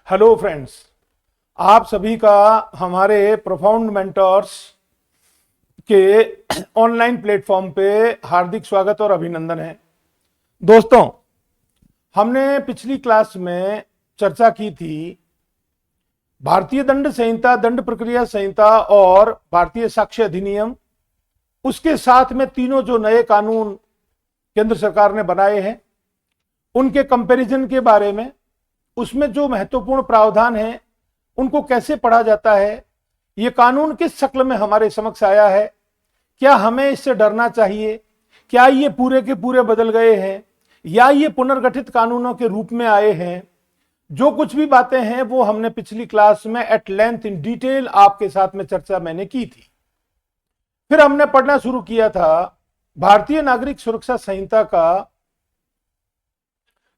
Hello friends, आप सभी का हमारे प्रोफाउंड मेंटर्स के ऑनलाइन प्लेटफॉर्म पे हार्दिक स्वागत और अभिनंदन है। दोस्तों, हमने पिछली क्लास में चर्चा की थी भारतीय दंड संहिता, दंड प्रक्रिया संहिता और भारतीय साक्ष्य अधिनियम, उसके साथ में तीनों जो नए कानून केंद्र सरकार ने बनाए हैं उनके कंपैरिजन के बारे में, उसमें जो महत्वपूर्ण प्रावधान है उनको कैसे पढ़ा जाता है, ये कानून किस शक्ल में हमारे समक्ष आया है, क्या हमें इससे डरना चाहिए, क्या ये पूरे के पूरे बदल गए हैं या ये पुनर्गठित कानूनों के रूप में आए हैं। जो कुछ भी बातें हैं वो हमने पिछली क्लास में एट लेंथ इन डिटेल आपके साथ में चर्चा मैंने की थी। फिर हमने पढ़ना शुरू किया था भारतीय नागरिक सुरक्षा संहिता का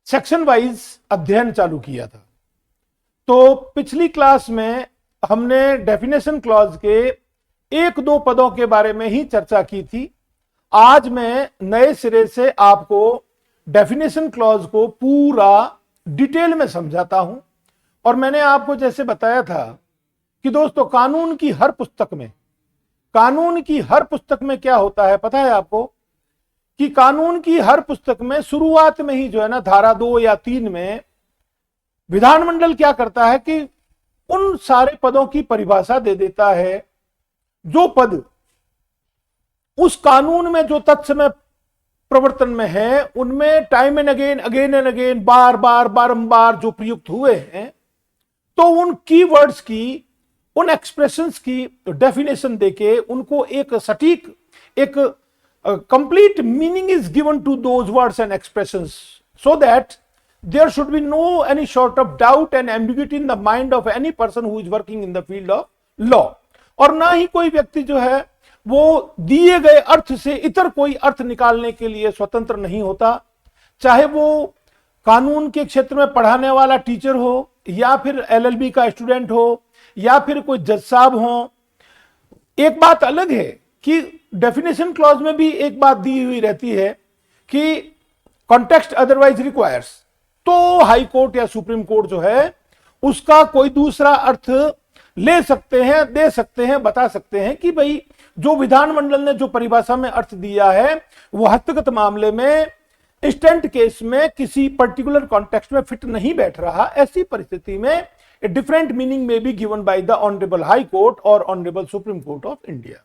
सेक्शन वाइज अध्ययन चालू किया था। तो पिछली क्लास में हमने डेफिनेशन क्लॉज के एक दो पदों के बारे में ही चर्चा की थी। आज मैं नए सिरे से आपको डेफिनेशन क्लॉज को पूरा डिटेल में समझाता हूं। और मैंने आपको जैसे बताया था कि दोस्तों, कानून की हर पुस्तक में क्या होता है पता है आपको, कि कानून की हर पुस्तक में शुरुआत में ही जो है ना, धारा 2 या 3 में विधानमंडल क्या करता है कि उन सारे पदों की परिभाषा दे देता है जो पद उस कानून में जो तत्समय प्रवर्तन में है उनमें टाइम एंड अगेन बार बार बारंबार जो प्रयुक्त हुए हैं। तो उन कीवर्ड्स की, उन एक्सप्रेशंस की डेफिनेशन देके उनको एक सटीक, एक complete meaning is given to those words and expressions so that there should be no any sort of doubt and ambiguity in the mind of any person who is working in the field of law। और ना ही कोई व्यक्ति जो है वो दिए गए अर्थ से इतर कोई अर्थ निकालने के लिए स्वतंत्र नहीं होता, चाहे वो कानून के क्षेत्र में पढ़ाने वाला टीचर हो या फिर LLB का स्टूडेंट हो या फिर कोई जज साहब हो। एक बात अलग है कि डेफिनेशन क्लॉज में भी एक बात दी हुई रहती है कि कॉन्टेक्स्ट अदरवाइज रिक्वायर्स, तो हाई कोर्ट या सुप्रीम कोर्ट जो है उसका कोई दूसरा अर्थ ले सकते हैं, दे सकते हैं, बता सकते हैं कि भाई जो विधानमंडल ने जो परिभाषा में अर्थ दिया है वो हस्तगत मामले में, इंस्टेंट केस में किसी पर्टिकुलर कॉन्टेक्स्ट में फिट नहीं बैठ रहा। ऐसी परिस्थिति में ए डिफरेंट मीनिंग में be given by the honourable High Court और honourable Supreme Court of India.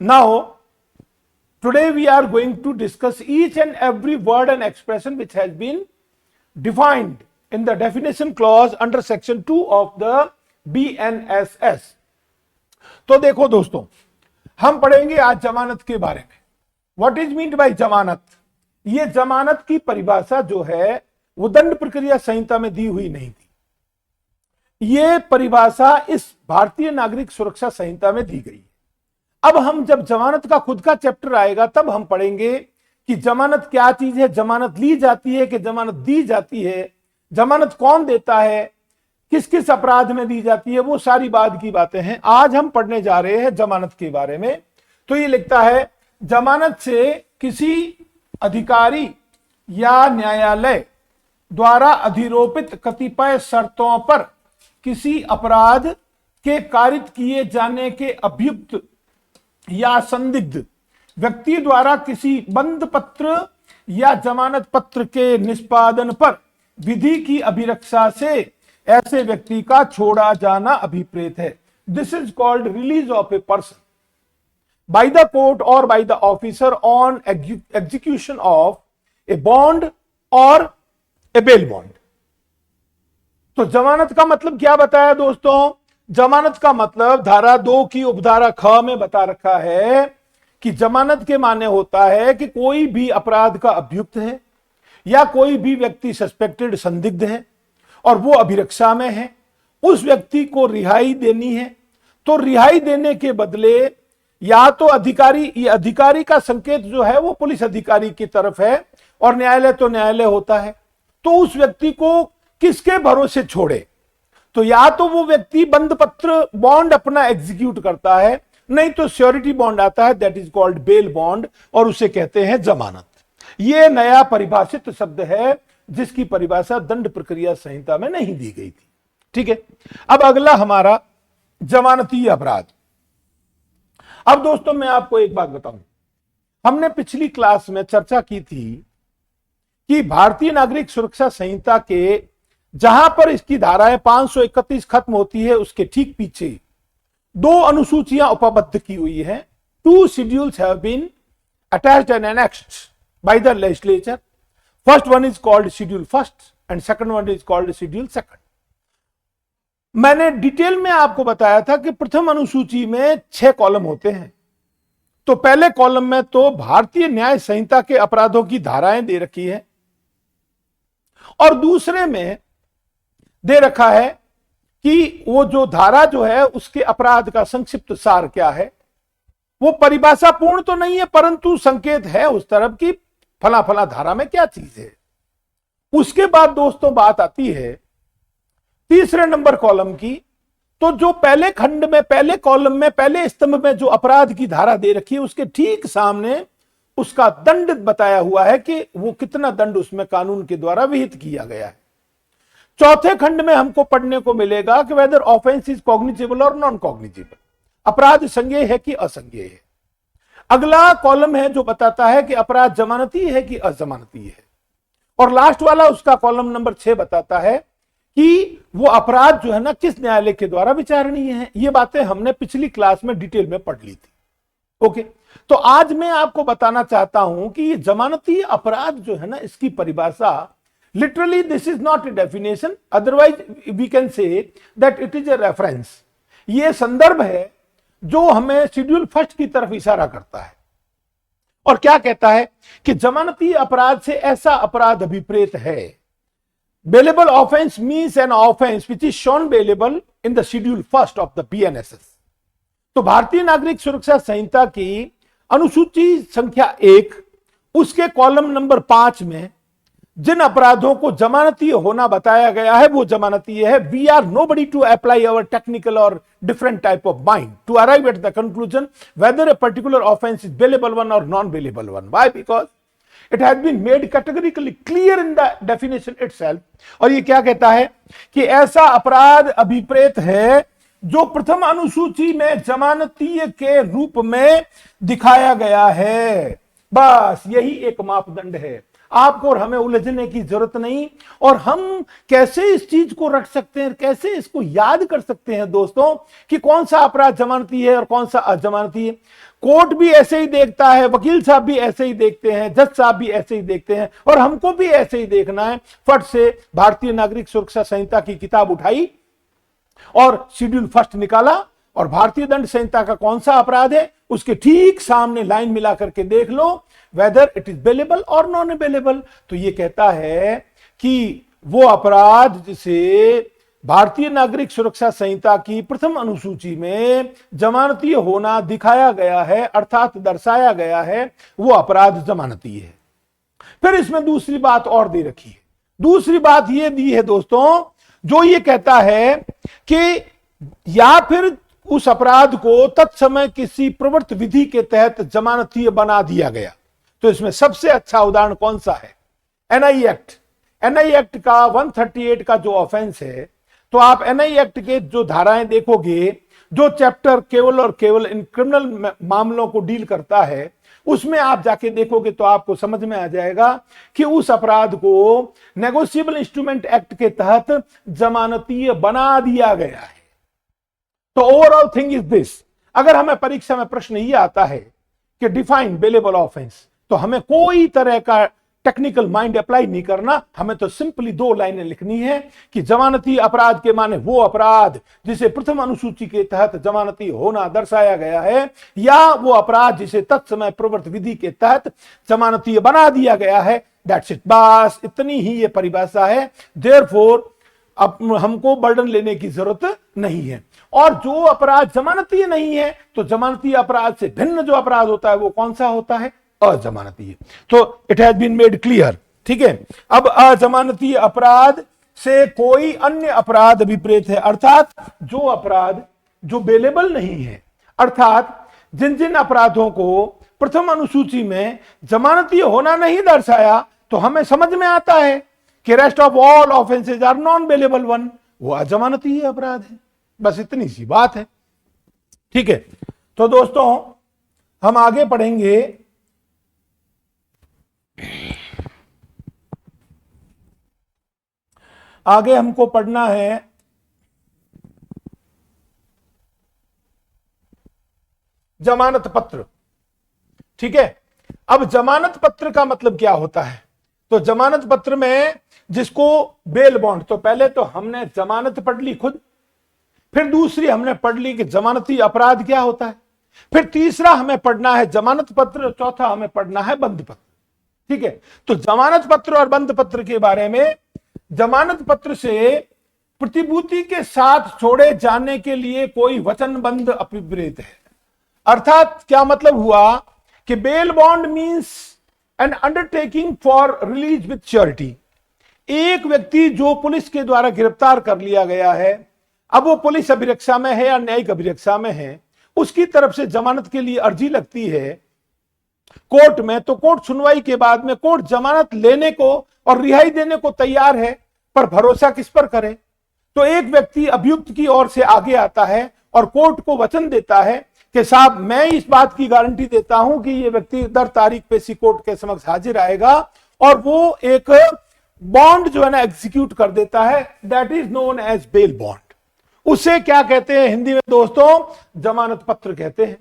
Now, today we are going to discuss each and every word and expression which has been defined in the definition clause under section 2 of the BNSS। तो देखो दोस्तों, हम पढ़ेंगे आज जमानत के बारे में। What is meant by जमानत? ये जमानत की परिभाषा जो है वो दंड प्रक्रिया संहिता में दी हुई नहीं थी। ये परिभाषा इस भारतीय नागरिक सुरक्षा संहिता में दी गई। अब हम जब जमानत का खुद का चैप्टर आएगा तब हम पढ़ेंगे कि जमानत क्या चीज है, जमानत ली जाती है कि जमानत दी जाती है, जमानत कौन देता है, किस किस अपराध में दी जाती है, वो सारी बात की बातें हैं। आज हम पढ़ने जा रहे हैं जमानत के बारे में। तो ये लिखता है, जमानत से किसी अधिकारी या न्यायालय द्वारा अधिरोपित कतिपय शर्तों पर किसी अपराध के कारित किए जाने के अभियुक्त या संदिग्ध व्यक्ति द्वारा किसी बंद पत्र या जमानत पत्र के निष्पादन पर विधि की अभिरक्षा से ऐसे व्यक्ति का छोड़ा जाना अभिप्रेत है। This is called release of a person by the court और by the officer on execution of a bond और ए बेल बॉन्ड। तो जमानत का मतलब क्या बताया दोस्तों? जमानत का मतलब धारा 2 की उपधारा ख में बता रखा है कि जमानत के माने होता है कि कोई भी अपराध का अभियुक्त है या कोई भी व्यक्ति सस्पेक्टेड, संदिग्ध है और वो अभिरक्षा में है, उस व्यक्ति को रिहाई देनी है। तो रिहाई देने के बदले या तो अधिकारी, ये अधिकारी का संकेत जो है वो पुलिस अधिकारी की तरफ है और न्यायालय तो न्यायालय होता है, तो उस व्यक्ति को किसके भरोसे छोड़े? तो या तो वो व्यक्ति बंद पत्र बॉन्ड अपना एग्जीक्यूट करता है, नहीं तो श्योरिटी बॉन्ड आता है, that is called bail bond, और उसे कहते हैं जमानत। ये नया परिभाषित शब्द है जिसकी परिभाषा दंड प्रक्रिया संहिता में नहीं दी गई थी। ठीक है। अब अगला हमारा जमानती अपराध। अब दोस्तों मैं आपको एक बात बताऊं, हमने पिछली क्लास में चर्चा की थी कि भारतीय नागरिक सुरक्षा संहिता के जहां पर इसकी धाराएं 531 खत्म होती है, उसके ठीक पीछे दो अनुसूचियां उपबद्ध की हुई है। Two schedules have been attached and annexed by the legislature. First one is called schedule first and second one is called schedule second. मैंने डिटेल में आपको बताया था कि प्रथम अनुसूची में 6 कॉलम होते हैं। तो पहले कॉलम में तो भारतीय न्याय संहिता के अपराधों की धाराएं दे रखी है, और दूसरे में दे रखा है कि वो जो धारा जो है उसके अपराध का संक्षिप्त सार क्या है। वो परिभाषा पूर्ण तो नहीं है, परंतु संकेत है उस तरफ की फला फला धारा में क्या चीज है। उसके बाद दोस्तों बात आती है तीसरे नंबर कॉलम की। तो जो पहले खंड में, पहले कॉलम में, पहले स्तंभ में जो अपराध की धारा दे रखी है, उसके ठीक सामने उसका दंड बताया हुआ है कि वो कितना दंड उसमें कानून के द्वारा विहित किया गया है। चौथे खंड में हमको पढ़ने को मिलेगा कि वेदर ऑफेंस इज कॉग्निजेबल और नॉन कॉग्निजेबल, अपराध संज्ञेय है कि असंज्ञेय है। अगला कॉलम है जो बताता है कि अपराध जमानती है कि अजमानती है, और लास्ट वाला उसका कॉलम नंबर 6 बताता है कि वो अपराध जो है ना किस न्यायालय के द्वारा विचारणीय है। ये बातें हमने पिछली क्लास में डिटेल में पढ़ ली थी। ओके, तो आज मैं आपको बताना चाहता हूं कि ये जमानती अपराध जो है ना, इसकी परिभाषा literally this is not a definition, otherwise we can say that it is a reference. ये संदर्भ है जो हमें शेड्यूल फर्स्ट की तरफ इशारा करता है, और क्या कहता है कि जमानती अपराध से ऐसा अपराध अभिप्रेत है। Bailable offense means an offense which is shown bailable in the schedule first of the BNSS। तो भारतीय नागरिक सुरक्षा संहिता की अनुसूची संख्या 1 उसके कॉलम नंबर 5 में जिन अपराधों को जमानती होना बताया गया है वो जमानती है। We are nobody to apply our technical or different type of mind to arrive at the conclusion whether a particular offense is bailable one or non-bailable one। Why? Because it has been made categorically clear in the definition itself। और ये क्या कहता है कि ऐसा अपराध अभिप्रेत है जो प्रथम अनुसूची में जमानतीय के रूप में दिखाया गया है। बस यही एक मापदंड है, आपको और हमें उलझने की जरूरत नहीं। और हम कैसे इस चीज को रख सकते हैं, कैसे इसको याद कर सकते हैं दोस्तों कि कौन सा अपराध जमानती है और कौन सा अजमानती है। कोर्ट भी ऐसे ही देखता है, वकील साहब भी ऐसे ही देखते हैं, जज साहब भी ऐसे ही देखते हैं, और हमको भी ऐसे ही देखना है। फट से भारतीय नागरिक सुरक्षा संहिता की किताब उठाई और शेड्यूल फर्स्ट निकाला, और भारतीय दंड संहिता का कौन सा अपराध है उसके ठीक सामने लाइन मिला करके देख लो वेदर इट इज बेलेबल और नॉन बेलेबल। तो ये कहता है कि वो अपराध जिसे भारतीय नागरिक सुरक्षा संहिता की प्रथम अनुसूची में जमानती होना दिखाया गया है, अर्थात दर्शाया गया है, वो अपराध जमानती है। फिर इसमें दूसरी बात और दे रखी है। दूसरी बात ये दी है दोस्तों, जो ये कहता है कि या फिर उस अपराध को तत्समय किसी प्रवृत्त विधि के तहत जमानतीय बना दिया गया। तो इसमें सबसे अच्छा उदाहरण कौन सा है? NI act. एनआई एक्ट का 138 का जो ऑफेंस है, तो आप एनआई एक्ट के जो धाराएं देखोगे, जो चैप्टर केवल और केवल इन क्रिमिनल मामलों को डील करता है, उसमें आप जाके देखोगे तो आपको समझ में आ जाएगा कि उस अपराध को नेगोशिएबल इंस्ट्रूमेंट एक्ट के तहत जमानतीय बना दिया गया है। तो ओवरऑल थिंग इज दिस, अगर हमें परीक्षा में प्रश्न ये आता है कि डिफाइन बेलेबल ऑफेंस, तो हमें कोई तरह का टेक्निकल माइंड अप्लाई नहीं करना, हमें तो सिंपली 2 लाइनें लिखनी है कि जमानती अपराध के माने वो अपराध जिसे प्रथम अनुसूची के तहत जमानती होना दर्शाया गया है, या वो अपराध जिसे तत्समय प्रवृत्त विधि के तहत जमानती बना दिया गया है। दैट्स इट, बस इतनी ही ये परिभाषा है। देयरफॉर अब हमको बर्डन लेने की जरूरत नहीं है। और जो अपराध जमानती नहीं है, तो जमानती अपराध से भिन्न जो अपराध होता है वो कौन सा होता है? अजमानती है। तो it has been made clear, ठीक है। अब अजमानती अपराध से कोई अन्य अपराध विपरीत है, अर्थात जो अपराध जो बेलेबल नहीं है, अर्थात जिन जिन अपराधों को प्रथम अनुसूची में जमानती होना नहीं दर्शाया, तो हमें समझ में आता है कि rest of all offences are non bailable one, वो अजमानती अपराध है। बस इतनी सी बात है। ठीक है, तो दोस्तों हम आगे पढ़ेंगे। आगे हमको पढ़ना है जमानत पत्र। ठीक है, अब जमानत पत्र का मतलब क्या होता है? तो जमानत पत्र में जिसको बेल बॉन्ड, तो पहले तो हमने जमानत पढ़ ली खुद, फिर दूसरी हमने पढ़ ली कि जमानती अपराध क्या होता है, फिर तीसरा हमें पढ़ना है जमानत पत्र, चौथा हमें पढ़ना है बंद पत्र। ठीक है, तो जमानत पत्र और बंद पत्र के बारे में, जमानत पत्र से प्रतिभूति के साथ छोड़े जाने के लिए कोई वचनबंध अभिप्रेत है। अर्थात क्या मतलब हुआ कि bail bond means N undertaking for release with surety. एक व्यक्ति जो पुलिस के द्वारा गिरफ्तार कर लिया गया है, अब वो पुलिस अभिरक्षा में है या न्यायिक अभिरक्षा में है, उसकी तरफ से जमानत के लिए अर्जी लगती है कोर्ट में, तो कोर्ट सुनवाई के बाद में कोर्ट जमानत लेने को और रिहाई देने को तैयार है, पर भरोसा किस पर करे? तो एक व्यक्ति अभियुक्त की ओर से आगे आता है और कोर्ट को वचन देता है कि साहब मैं इस बात की गारंटी देता हूं कि ये व्यक्ति दर तारीख पे सी कोर्ट के समक्ष हाजिर आएगा, और वो एक बॉन्ड जो है ना एग्जीक्यूट कर देता है, that is known as bail bond. उसे क्या कहते हैं हिंदी में दोस्तों? जमानत पत्र कहते हैं।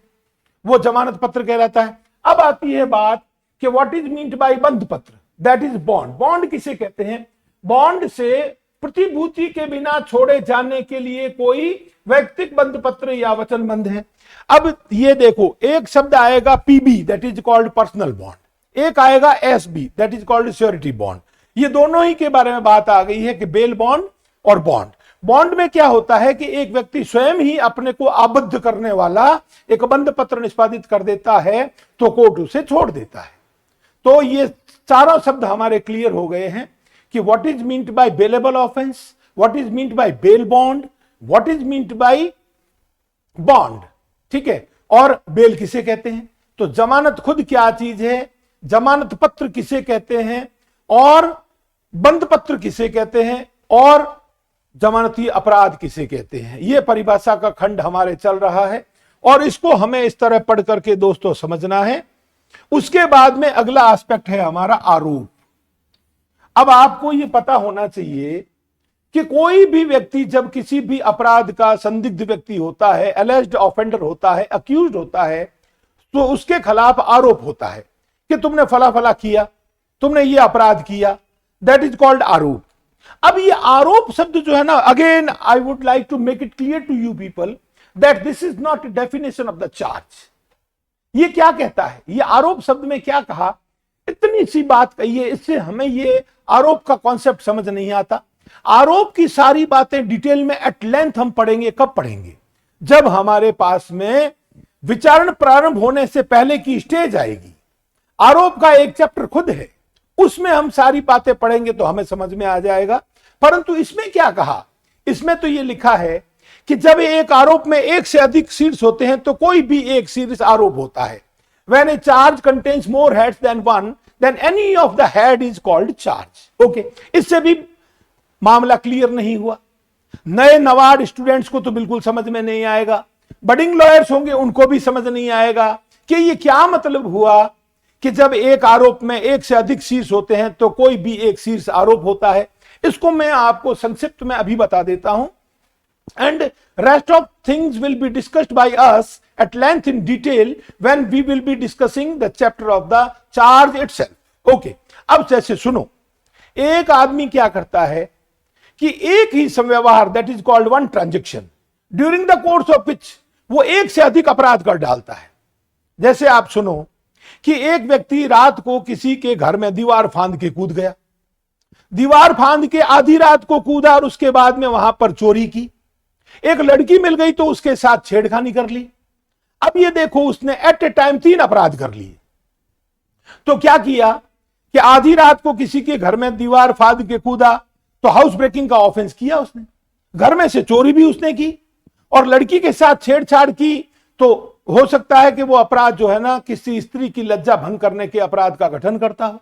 वो जमानत पत्र कहलाता है। अब आती है बात कि व्हाट इज मीन्ड बाय बंद पत्र, दैट इज बॉन्ड। बॉन्ड किसे कहते हैं? बॉन्ड से प्रतिभूति के बिना छोड़े जाने के लिए कोई वैयक्तिक बंद पत्र या वचनबंध है। अब ये देखो, एक शब्द आएगा PB, that is called personal bond, एक आएगा SB, that is called surety bond. ये दोनों ही के बारे में बात आ गई है कि बेल बॉन्ड और बॉन्ड। बॉन्ड में क्या होता है कि एक व्यक्ति स्वयं ही अपने को आबद्ध करने वाला एक बंद पत्र निष्पादित कर देता है, तो कोर्ट उसे छोड़ देता है। तो ये चारों शब्द हमारे क्लियर हो गए हैं कि what is meant bye bailable offence, what is meant bye bail bond, what is meant bye bond. ठीक है, और बेल किसे कहते हैं, तो जमानत खुद क्या चीज है, जमानत पत्र किसे कहते हैं, और बंद पत्र किसे कहते हैं, और जमानती अपराध किसे कहते हैं। यह परिभाषा का खंड हमारे चल रहा है और इसको हमें इस तरह पढ़ करके दोस्तों समझना है। उसके बाद में अगला एस्पेक्ट है हमारा आरोप। अब आपको यह पता होना चाहिए कि कोई भी व्यक्ति जब किसी भी अपराध का संदिग्ध व्यक्ति होता है, एलेज्ड ऑफेंडर होता है, अक्यूज्ड होता है, तो उसके खिलाफ आरोप होता है कि तुमने फला फला किया, तुमने ये अपराध किया, दैट इज कॉल्ड आरोप। अब ये आरोप शब्द जो है ना, again I would like to make it clear to you people that this is not definition of the charge. ये क्या कहता है, ये आरोप शब्द में क्या कहा, इतनी सी बात कही है, इससे हमें ये आरोप का कॉन्सेप्ट समझ नहीं आता। आरोप की सारी बातें डिटेल में एट लेंथ हम पढ़ेंगे। कब पढ़ेंगे? जब हमारे पास में विचारण प्रारंभ होने से पहले की स्टेज आएगी। आरोप का एक चैप्टर खुद है, उसमें हम सारी बातें पढ़ेंगे तो हमें समझ में आ जाएगा। परंतु इसमें क्या कहा, इसमें तो यह लिखा है कि जब एक आरोप में एक से अधिक शीर्ष होते हैं तो कोई भी एक शीर्ष आरोप होता है। When a charge contains more heads than one, then any of the head is called charge. Okay, इससे भी मामला क्लियर नहीं हुआ। नए नवाड स्टूडेंट्स को तो बिल्कुल समझ में नहीं आएगा, बडिंग लॉयर्स होंगे उनको भी समझ नहीं आएगा कि ये क्या मतलब हुआ कि जब एक आरोप में एक से अधिक शीर्ष होते हैं तो कोई भी एक शीर्ष आरोप होता है। इसको मैं आपको संक्षिप्त में अभी बता देता हूं, and rest of things will be discussed by us at length in detail when we will be discussing the chapter of the charge itself. Okay, अब जैसे सुनो, एक आदमी क्या करता है कि एक ही समव्यवहार, that is called one transaction, during the course of which वो एक से अधिक अपराध कर डालता है। जैसे आप सुनो कि एक व्यक्ति रात को किसी के घर में दीवार फांद के कूद गया, दीवार फांद के आधी रात को कूदा और उसके बाद में वहां पर चोरी की। एक लड़की मिल गई तो उसके साथ छेड़खानी कर ली। अब ये देखो, उसने एट ए टाइम 3 अपराध कर लिए। तो क्या किया कि आधी रात को किसी के घर में दीवार फांद के कूदा तो हाउस ब्रेकिंग का ऑफेंस किया उसने, घर में से चोरी भी उसने की, और लड़की के साथ छेड़छाड़ की तो हो सकता है कि वो अपराध जो है ना किसी स्त्री की लज्जा भंग करने के अपराध का गठन करता हो।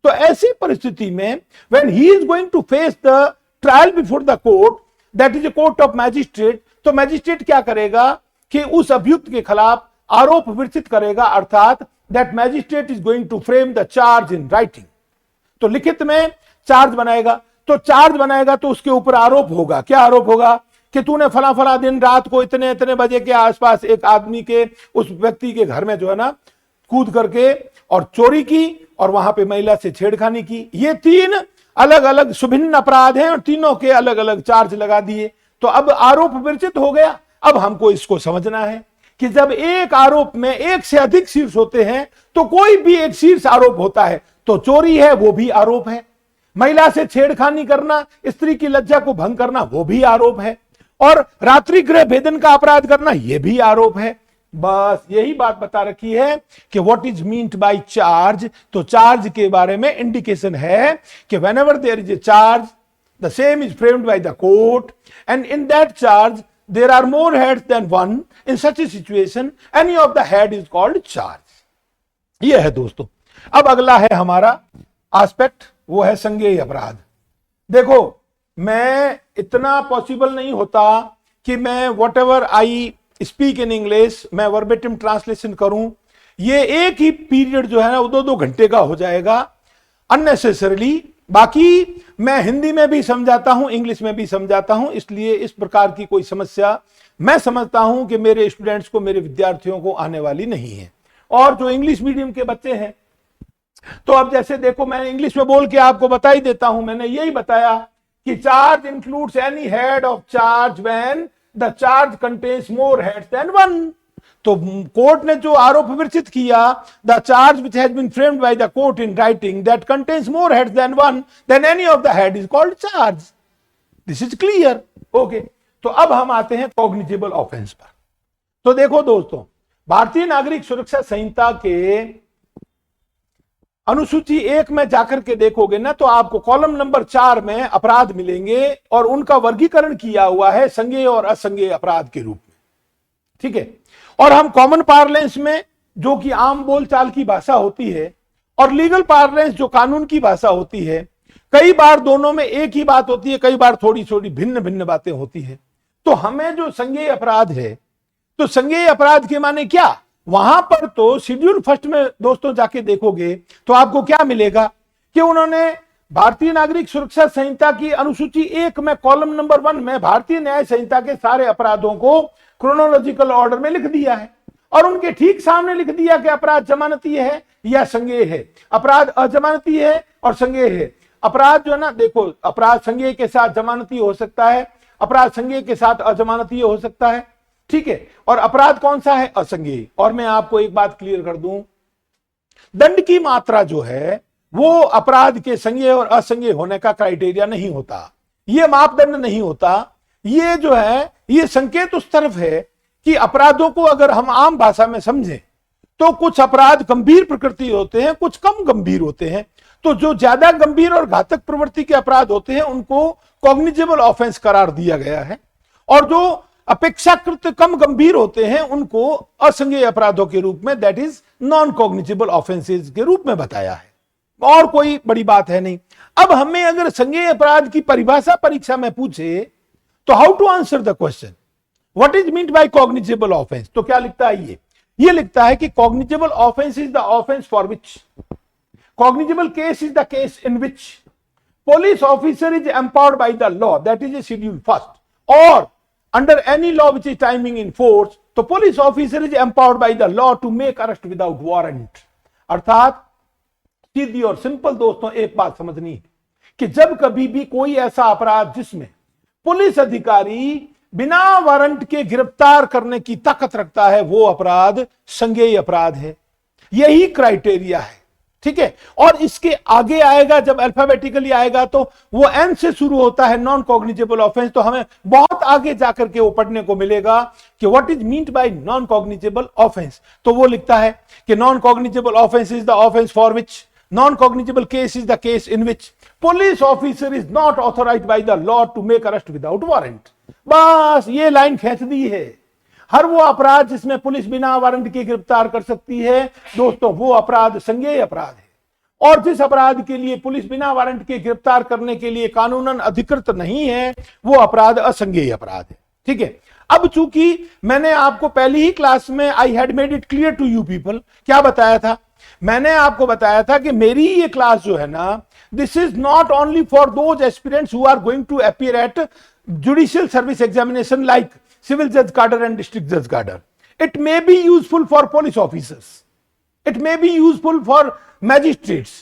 तो ऐसी परिस्थिति में when he is going to face the trial before the court, that is a court of magistrate, तो मैजिस्ट्रेट क्या करेगा कि उस अभियुक्त के खिलाफ आरोप विरचित करेगा, अर्थात that magistrate is going to frame the charge in writing. तो लिखित में चार्ज बनाएगा, तो चार्ज बनाएगा तो उसके ऊपर आरोप होगा। क्या आरोप होगा कि तूने फला फला दिन रात को इतने इतने बजे के आसपास एक आदमी के, उस व्यक्ति के घर में जो है ना कूद करके और चोरी की और वहां पे महिला से छेड़खानी की। ये 3 अलग अलग सुभिन्न अपराध हैं और तीनों के अलग अलग चार्ज लगा दिए। तो अब आरोप विरचित हो गया। अब हमको इसको समझना है कि जब एक आरोप में एक से अधिक शीर्ष होते हैं तो कोई भी एक शीर्ष आरोप होता है, तो चोरी है वो भी आरोप है, महिला से छेड़खानी करना, स्त्री की लज्जा को भंग करना वो भी आरोप है, और रात्रि गृह भेदन का अपराध करना यह भी आरोप है। बस यही बात बता रखी है कि what is meant by charge. तो चार्ज के बारे में इंडिकेशन है कि whenever there is a charge, the same is framed by the court and in that charge there are more heads than one. In such a situation any of the head is called charge। यह है दोस्तों। अब अगला है हमारा aspect, वो है संज्ञेय अपराध। देखो, मैं इतना पॉसिबल नहीं होता कि मैं what ever I speak in English मैं वर्बेटिम ट्रांसलेशन करूं। ये एक ही पीरियड जो है ना वो 2-2 घंटे का हो जाएगा अननेसेसरली। बाकी मैं हिंदी में भी समझाता हूं, इंग्लिश में भी समझाता हूं, इसलिए इस प्रकार की कोई समस्या मैं समझता हूं कि मेरे स्टूडेंट्स को, मेरे विद्यार्थियों को आने वाली नहीं है। और जो इंग्लिश मीडियम के बच्चे हैं, तो अब जैसे देखो, मैं इंग्लिश में बोल के आपको बता ही देता हूं। मैंने यही बताया कि charge includes any head of charge when the charge contains more heads than one. तो कोर्ट ने जो आरोप विरचित किया, the charge which has been framed by the court in writing that contains more heads than one, then any of the head is called charge. This is clear. Okay, तो अब हम आते हैं कॉग्निजेबल ऑफेंस पर। तो देखो दोस्तों, भारतीय नागरिक सुरक्षा संहिता के अनुसूची 1 में जाकर के देखोगे ना, तो आपको कॉलम नंबर 4 में अपराध मिलेंगे और उनका वर्गीकरण किया हुआ है संज्ञेय और असंज्ञेय अपराध के रूप में। ठीक है, और हम कॉमन पार्लेंस में, जो कि आम बोलचाल की भाषा होती है, और लीगल पार्लेंस जो कानून की भाषा होती है, कई बार दोनों में एक ही बात होती है, कई बार थोड़ी थोड़ी भिन्न भिन्न बातें होती है। तो हमें जो संज्ञेय अपराध है, तो संज्ञेय अपराध के माने क्या, वहां पर तो शेड्यूल फर्स्ट में दोस्तों जाके देखोगे तो आपको क्या मिलेगा कि उन्होंने भारतीय नागरिक सुरक्षा संहिता की अनुसूची 1 में कॉलम नंबर 1 में भारतीय न्याय संहिता के सारे अपराधों को क्रोनोलॉजिकल ऑर्डर में लिख दिया है, और उनके ठीक सामने लिख दिया कि अपराध जमानती है या संज्ञेय है, अपराध अजमानती है और संज्ञेय है। अपराध जो है ना, देखो, अपराध संज्ञेय के साथ जमानती हो सकता है, अपराध संज्ञेय के साथ अजमानती हो सकता है। ठीक है, और अपराध कौन सा है, असंज्ञेय। और मैं आपको एक बात क्लियर कर दूं, दंड की मात्रा जो है वो अपराध के संज्ञेय और असंज्ञेय होने का क्राइटेरिया नहीं होता, ये मापदंड नहीं होता। ये जो है, ये संकेत उस तरफ है कि अपराधों को अगर हम आम भाषा में समझें तो कुछ अपराध गंभीर प्रकृति होते हैं, कुछ कम गंभीर होते हैं। तो जो ज्यादा गंभीर और घातक प्रवृत्ति के अपराध होते हैं उनको कॉग्निजेबल ऑफेंस करार दिया गया है, और जो अपेक्षाकृत कम गंभीर होते हैं उनको असंज्ञेय अपराधों के रूप में, that is non cognizable offences के रूप में बताया है। और कोई बड़ी बात है नहीं। अब हमें अगर संज्ञेय अपराध की परिभाषा परीक्षा में पूछे तो how to answer the question, what is meant by cognizable offence, तो क्या लिखता है, ये लिखता है कि cognizable offence is the offence for which, cognizable case is the case in which police officer is empowered by the law, that is a schedule first, or under any law which is timing in force, तो police officer is empowered by the law to make arrest without warrant। अर्थात सीधी और simple दोस्तों एक बात समझनी है कि जब कभी भी कोई ऐसा अपराध जिसमें पुलिस अधिकारी बिना वारंट के गिरफ्तार करने की ताकत रखता है, वो अपराध संज्ञेय अपराध है। यही क्राइटेरिया है। ठीक है, और इसके आगे आएगा, जब अल्फाबेटिकली आएगा तो वो एन से शुरू होता है, नॉन कॉग्निजेबल ऑफेंस। तो हमें बहुत आगे जाकर के वो पढ़ने को मिलेगा कि what is meant by non cognizable offence. तो वो लिखता है कि non cognizable offence is the offence for which, non cognizable case is the case in which police officer is not authorised by the law to make arrest without warrant. बस ये line खींच दी है। हर वो अपराध जिसमें पुलिस बिना warrant के गिरफ्तार कर सकती है दोस्तों, वो अपराध संज्ञेय अपराध है। और जिस अपराध के लिए पुलिस बिना वारंट के गिरफ्तार करने के लिए कानूनन अधिकृत नहीं है, वो अपराध असंज्ञेय अपराध है। ठीक है, अब चूंकि मैंने आपको पहली ही क्लास में I had made it clear to you people, क्या बताया था? मैंने आपको बताया था कि मेरी ये क्लास जो है ना, this is not only for those aspirants who are going to appear at judicial service examination like civil जज कार्डर एंड डिस्ट्रिक्ट जज कार्डर. It may be useful for police officers. It may be useful for magistrates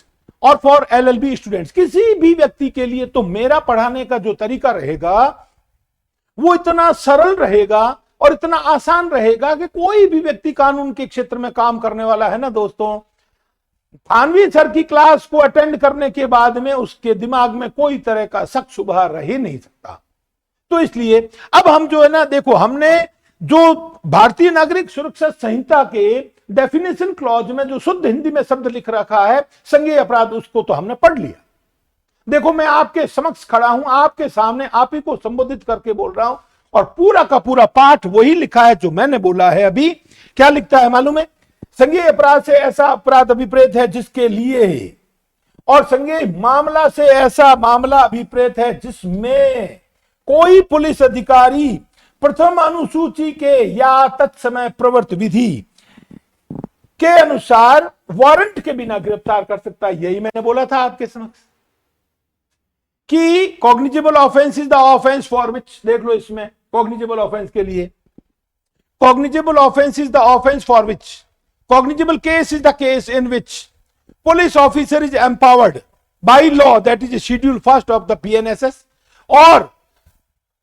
or for LLB students. किसी भी व्यक्ति के लिए तो मेरा पढ़ाने का जो तरीका रहेगा वो इतना सरल रहेगा और इतना आसान रहेगा कि कोई भी व्यक्ति कानून के क्षेत्र में काम करने वाला है ना दोस्तों, थानवी सर की क्लास को अटेंड करने के बाद में उसके दिमाग में कोई तरह का शक शुबह रह ही नहीं सकता. तो इसलिए अब हम जो है ना, देखो हमने जो भारतीय नागरिक सुरक्षा संहिता के डेफिनेशन क्लॉज में जो शुद्ध हिंदी में शब्द लिख रखा है संज्ञेय अपराध, उसको तो हमने पढ़ लिया. देखो मैं आपके समक्ष खड़ा हूं, आपके सामने आप ही को संबोधित करके बोल रहा हूं और पूरा का पूरा पाठ वही लिखा है जो मैंने बोला है अभी. क्या लिखता है मालूम है? संज्ञेय अपराध से ऐसा अपराध अभिप्रेत है जिसके लिए, और संज्ञेय मामला से ऐसा मामला अभिप्रेत है जिसमें कोई पुलिस अधिकारी प्रथम अनुसूची के या तत्समय प्रवर्त विधि के अनुसार वारंट के बिना गिरफ्तार कर सकता है. यही मैंने बोला था आपके समक्ष कि cognizable offence is the offence for विच, देख लो इसमें कॉग्निजेबल ऑफेंस के लिए, cognizable offence is the offence for which, cognizable case is the case in which police officer is empowered by law, that is schedule first of the PNSS, और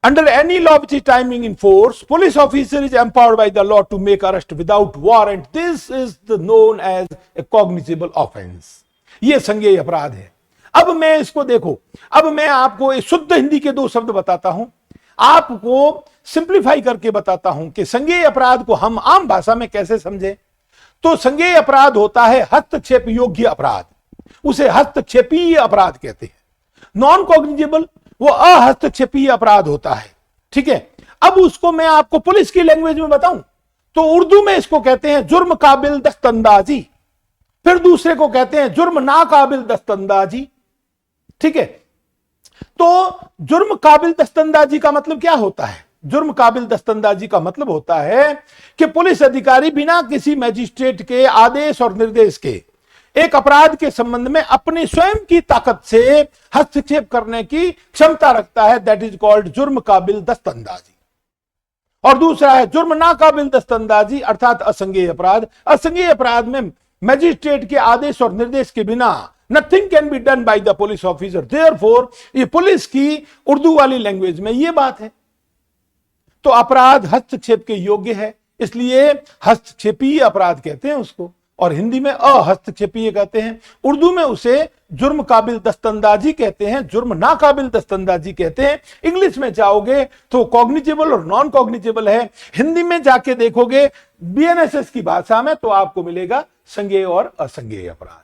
under any law which is timing in force, police officer is empowered by the law to make arrest without warrant. This is known as a cognizable offense. ये संज्ञेय अपराध है. अब मैं इसको देखो, अब मैं आपको शुद्ध हिंदी के दो शब्द बताता हूं, आपको सिंप्लीफाई करके बताता हूं कि संज्ञेय अपराध को हम आम भाषा में कैसे समझे. तो संज्ञेय अपराध होता है हस्तक्षेप योग्य अपराध, उसे हस्तक्षेपीय अपराध कहते हैं. नॉन कॉग्निजेबल वो अहस्तक्षेपीय अपराध होता है. ठीक है, अब उसको मैं आपको पुलिस की लैंग्वेज में बताऊं तो उर्दू में इसको कहते हैं जुर्म काबिल दस्तंदाजी, फिर दूसरे को कहते हैं जुर्म नाकाबिल दस्तंदाजी. ठीक है, तो जुर्म काबिल दस्तंदाजी का मतलब क्या होता है? जुर्म काबिल दस्तंदाजी का मतलब होता है कि पुलिस अधिकारी बिना किसी मजिस्ट्रेट के आदेश और निर्देश के एक अपराध के संबंध में अपनी स्वयं की ताकत से हस्तक्षेप करने की क्षमता रखता है. दैट इज कॉल्ड जुर्म काबिल दस्तंदाजी. और दूसरा है जुर्म नाकाबिल दस्तंदाजी अर्थात असंज्ञेय अपराध. असंज्ञेय अपराध में मजिस्ट्रेट के आदेश और निर्देश के बिना nothing can be done by the police officer. Therefore ये पुलिस की उर्दू वाली लैंग्वेज में ये बात है. तो अपराध हस्तक्षेप के योग्य है, इसलिए हस्तक्षेपीय अपराध कहते हैं उसको, और हिंदी में अहस्तक्षेपीय कहते हैं. उर्दू में उसे जुर्म काबिल दस्तंदाजी कहते हैं, जुर्म नाकाबिल दस्तंदाजी कहते हैं. इंग्लिश में जाओगे तो कॉग्निजेबल और नॉन कॉग्निजेबल है. हिंदी में जाके देखोगे BNSS की भाषा में तो आपको मिलेगा संज्ञेय और असंज्ञेय अपराध.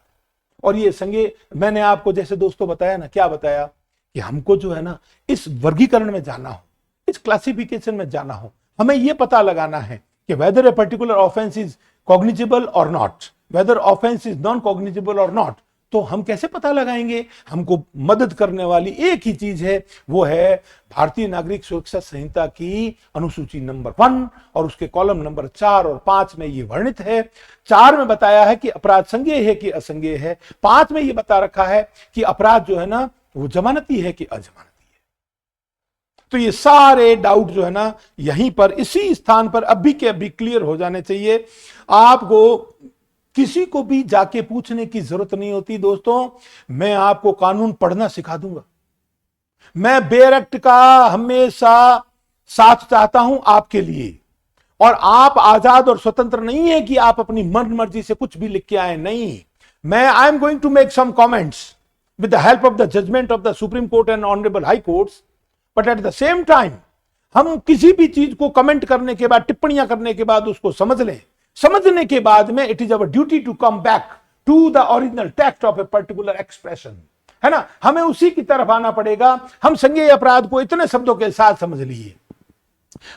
और ये संज्ञेय मैंने आपको जैसे दोस्तों बताया ना, क्या बताया कि हमको जो है ना इस वर्गीकरण में जाना हो, इस क्लासिफिकेशन में जाना हो, हमें यह पता लगाना है कि whether a particular offence is cognizable or not, whether offense is non cognizable or not. तो हम कैसे पता लगाएंगे? हमको मदद करने वाली एक ही चीज है, वो है भारतीय नागरिक सुरक्षा संहिता की अनुसूची नंबर 1 और उसके कॉलम नंबर 4 और 5 में ये वर्णित है. 4 में बताया है कि अपराध संज्ञेय है कि असंज्ञेय है. 5 में ये बता रखा है कि अपराध जो है ना वो जमानती है कि अजमानती है. तो ये सारे डाउट जो है ना यहीं पर इसी स्थान पर अभी के अभी क्लियर हो जाने चाहिए. आपको किसी को भी जाके पूछने की जरूरत नहीं होती दोस्तों. मैं आपको कानून पढ़ना सिखा दूंगा. मैं बेयर एक्ट का हमेशा साथ चाहता हूं आपके लिए, और आप आजाद और स्वतंत्र नहीं है कि आप अपनी मन मर्जी से कुछ भी लिख के आए. नहीं, मैं I am going to make some comments with the help of the judgment of the supreme Court and honourable high courts, but at the same time हम किसी भी चीज को कमेंट करने के बाद, टिप्पणियां करने के बाद उसको समझ लें. समझने के बाद में it is our duty to come back to the original text of a particular expression, है ना. हमें उसी की तरफ आना पड़ेगा. हम संज्ञेय अपराध को इतने शब्दों के साथ समझ लिए.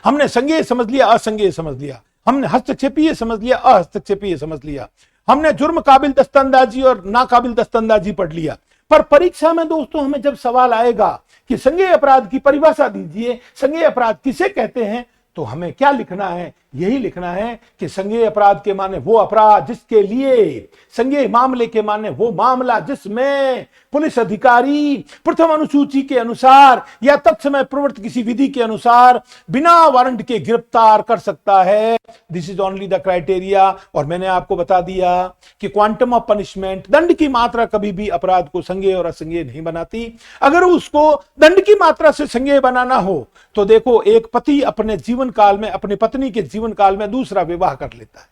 हमने संज्ञेय समझ लिया, असंज्ञेय समझ लिया, हमने हस्तक्षेपीय समझ लिया, अहस्तक्षेपीय समझ लिया. हमने जुर्म काबिल दस्तंदाजी और नाकाबिल दस्तंदाजी पढ़ लिया, पर परीक्षा में दोस्तों हमें जब सवाल आएगा कि संज्ञेय अपराध की परिभाषा दीजिए, संज्ञेय अपराध किसे कहते हैं, तो हमें क्या लिखना है, यही लिखना है कि संज्ञेय अपराध के माने वो अपराध जिसके लिए, संज्ञेय मामले के माने वो मामला जिसमें पुलिस अधिकारी प्रथम अनुसूची के अनुसार या तत्समय प्रवृत्त किसी विधि के अनुसार बिना वारंट के गिरफ्तार कर सकता है। This is only the criteria. और मैंने आपको बता दिया कि क्वांटम ऑफ पनिशमेंट, दंड की मात्रा कभी भी अपराध को संज्ञेय और असंज्ञेय नहीं बनाती। अगर उसको दंड की मात्रा से संज्ञेय बनाना हो तो देखो, एक पति अपने जीवन काल में अपनी पत्नी के जीवन काल में दूसरा विवाह कर लेता है,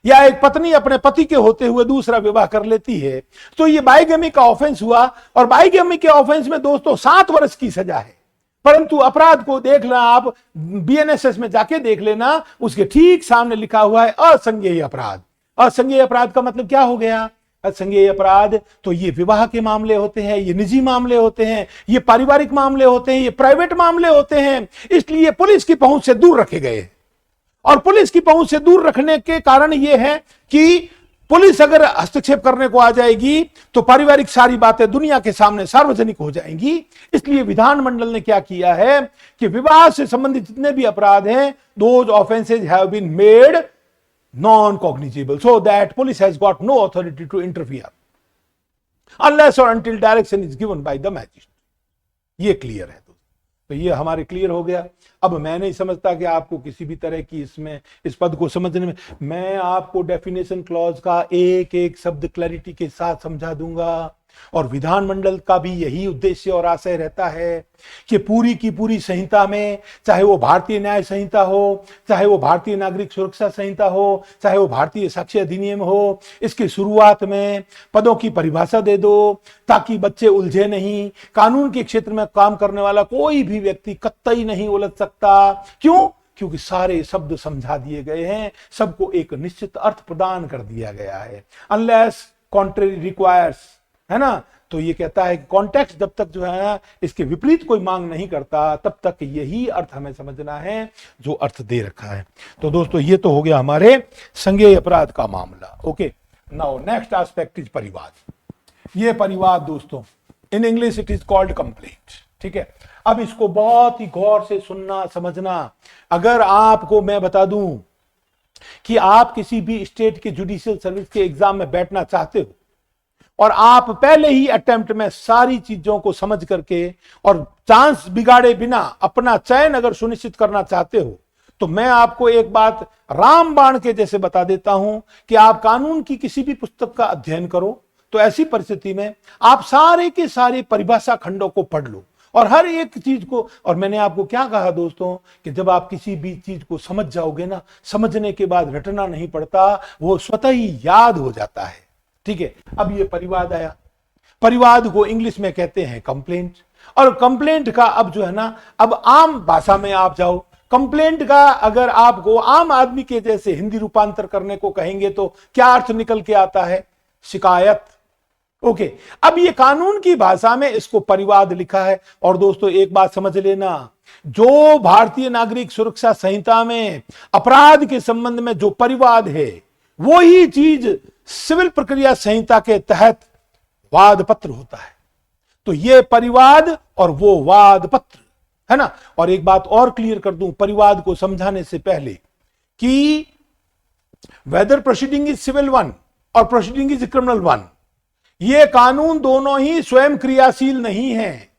या एक पत्नी अपने पति के होते हुए दूसरा विवाह कर लेती है, तो ये बाइगेमी का ऑफेंस हुआ। और बाइगेमी के ऑफेंस में दोस्तों 7 वर्ष की सजा है, परंतु अपराध को देख लेना आप, बीएनएसएस में जाके देख लेना, उसके ठीक सामने लिखा हुआ है असंज्ञेय अपराध। असंज्ञेय अपराध का मतलब क्या हो गया? असंज्ञेय अपराध तो ये विवाह के मामले होते हैं, ये निजी मामले होते हैं, ये पारिवारिक मामले होते हैं, ये प्राइवेट मामले होते हैं, इसलिए पुलिस की पहुंच से दूर रखे गए। और पुलिस की पहुंच से दूर रखने के कारण यह है कि पुलिस अगर हस्तक्षेप करने को आ जाएगी तो पारिवारिक सारी बातें दुनिया के सामने सार्वजनिक हो जाएंगी। इसलिए विधानमंडल ने क्या किया है कि विवाह से संबंधित जितने भी अपराध हैं, those offences have been made non cognizable, so that police has got no authority to interfere unless और until direction is given by the magistrate. ये क्लियर है। तो ये हमारे क्लियर हो गया। अब मैं नहीं समझता कि आपको किसी भी तरह की इसमें इस पद को समझने में, मैं आपको डेफिनेशन क्लॉज का एक एक शब्द क्लैरिटी के साथ समझा दूंगा। और विधानमंडल का भी यही उद्देश्य और आशय रहता है कि पूरी की पूरी संहिता में, चाहे वो भारतीय न्याय संहिता हो, चाहे वो भारतीय नागरिक सुरक्षा संहिता हो, चाहे वो भारतीय साक्ष्य अधिनियम हो, इसकी शुरुआत में पदों की परिभाषा दे दो ताकि बच्चे उलझे नहीं। कानून के क्षेत्र में काम करने वाला कोई भी व्यक्ति कतई नहीं उलझ सकता। क्यों? क्योंकि सारे शब्द समझा दिए गए हैं, सबको एक निश्चित अर्थ प्रदान कर दिया गया है। अनलेस कॉन्ट्रेरी रिक्वायर्स, है ना, तो ये कहता है कि कॉन्टेक्स्ट जब तक जो है ना इसके विपरीत कोई मांग नहीं करता, तब तक यही अर्थ हमें समझना है जो अर्थ दे रखा है। तो दोस्तों ये तो हो गया हमारे संज्ञेय अपराध का मामला। Okay, now next aspect is परिवाद। ये परिवाद दोस्तों, in English it is called complaint. ठीक है, अब इसको बहुत ही गौर से सुनना समझना। अगर आपको मैं बता दूं कि आप किसी भी स्टेट के जुडिशियल सर्विस के एग्जाम में बैठना चाहते हो और आप पहले ही अटेम्प्ट में सारी चीजों को समझ करके और चांस बिगाड़े बिना अपना चयन अगर सुनिश्चित करना चाहते हो, तो मैं आपको एक बात रामबाण के जैसे बता देता हूं कि आप कानून की किसी भी पुस्तक का अध्ययन करो, तो ऐसी परिस्थिति में आप सारे के सारे परिभाषा खंडों को पढ़ लो और हर एक चीज को। और मैंने आपको क्या कहा दोस्तों कि जब आप किसी भी चीज को समझ जाओगे ना, समझने के बाद रटना नहीं पड़ता, वो स्वतः ही याद हो जाता है। ठीक है, अब ये परिवाद आया। परिवाद को इंग्लिश में कहते हैं कंप्लेंट। और कंप्लेंट का अब जो है ना, अब आम भाषा में आप जाओ, कंप्लेंट का अगर आपको आम आदमी के जैसे हिंदी रूपांतर करने को कहेंगे तो क्या अर्थ निकल के आता है? शिकायत। ओके, अब ये कानून की भाषा में इसको परिवाद लिखा है। और दोस्तों एक बात समझ लेना, जो भारतीय नागरिक सुरक्षा संहिता में अपराध के संबंध में जो परिवाद है, वो ही चीज सिविल प्रक्रिया संहिता के तहत वाद पत्र होता है। तो ये परिवाद और वो वाद पत्र है ना। और एक बात और क्लियर कर दूं परिवाद को समझाने से पहले कि whether proceeding is civil one और प्रोसीडिंग इज क्रिमिनल वन, ये कानून दोनों ही स्वयं क्रियाशील नहीं है,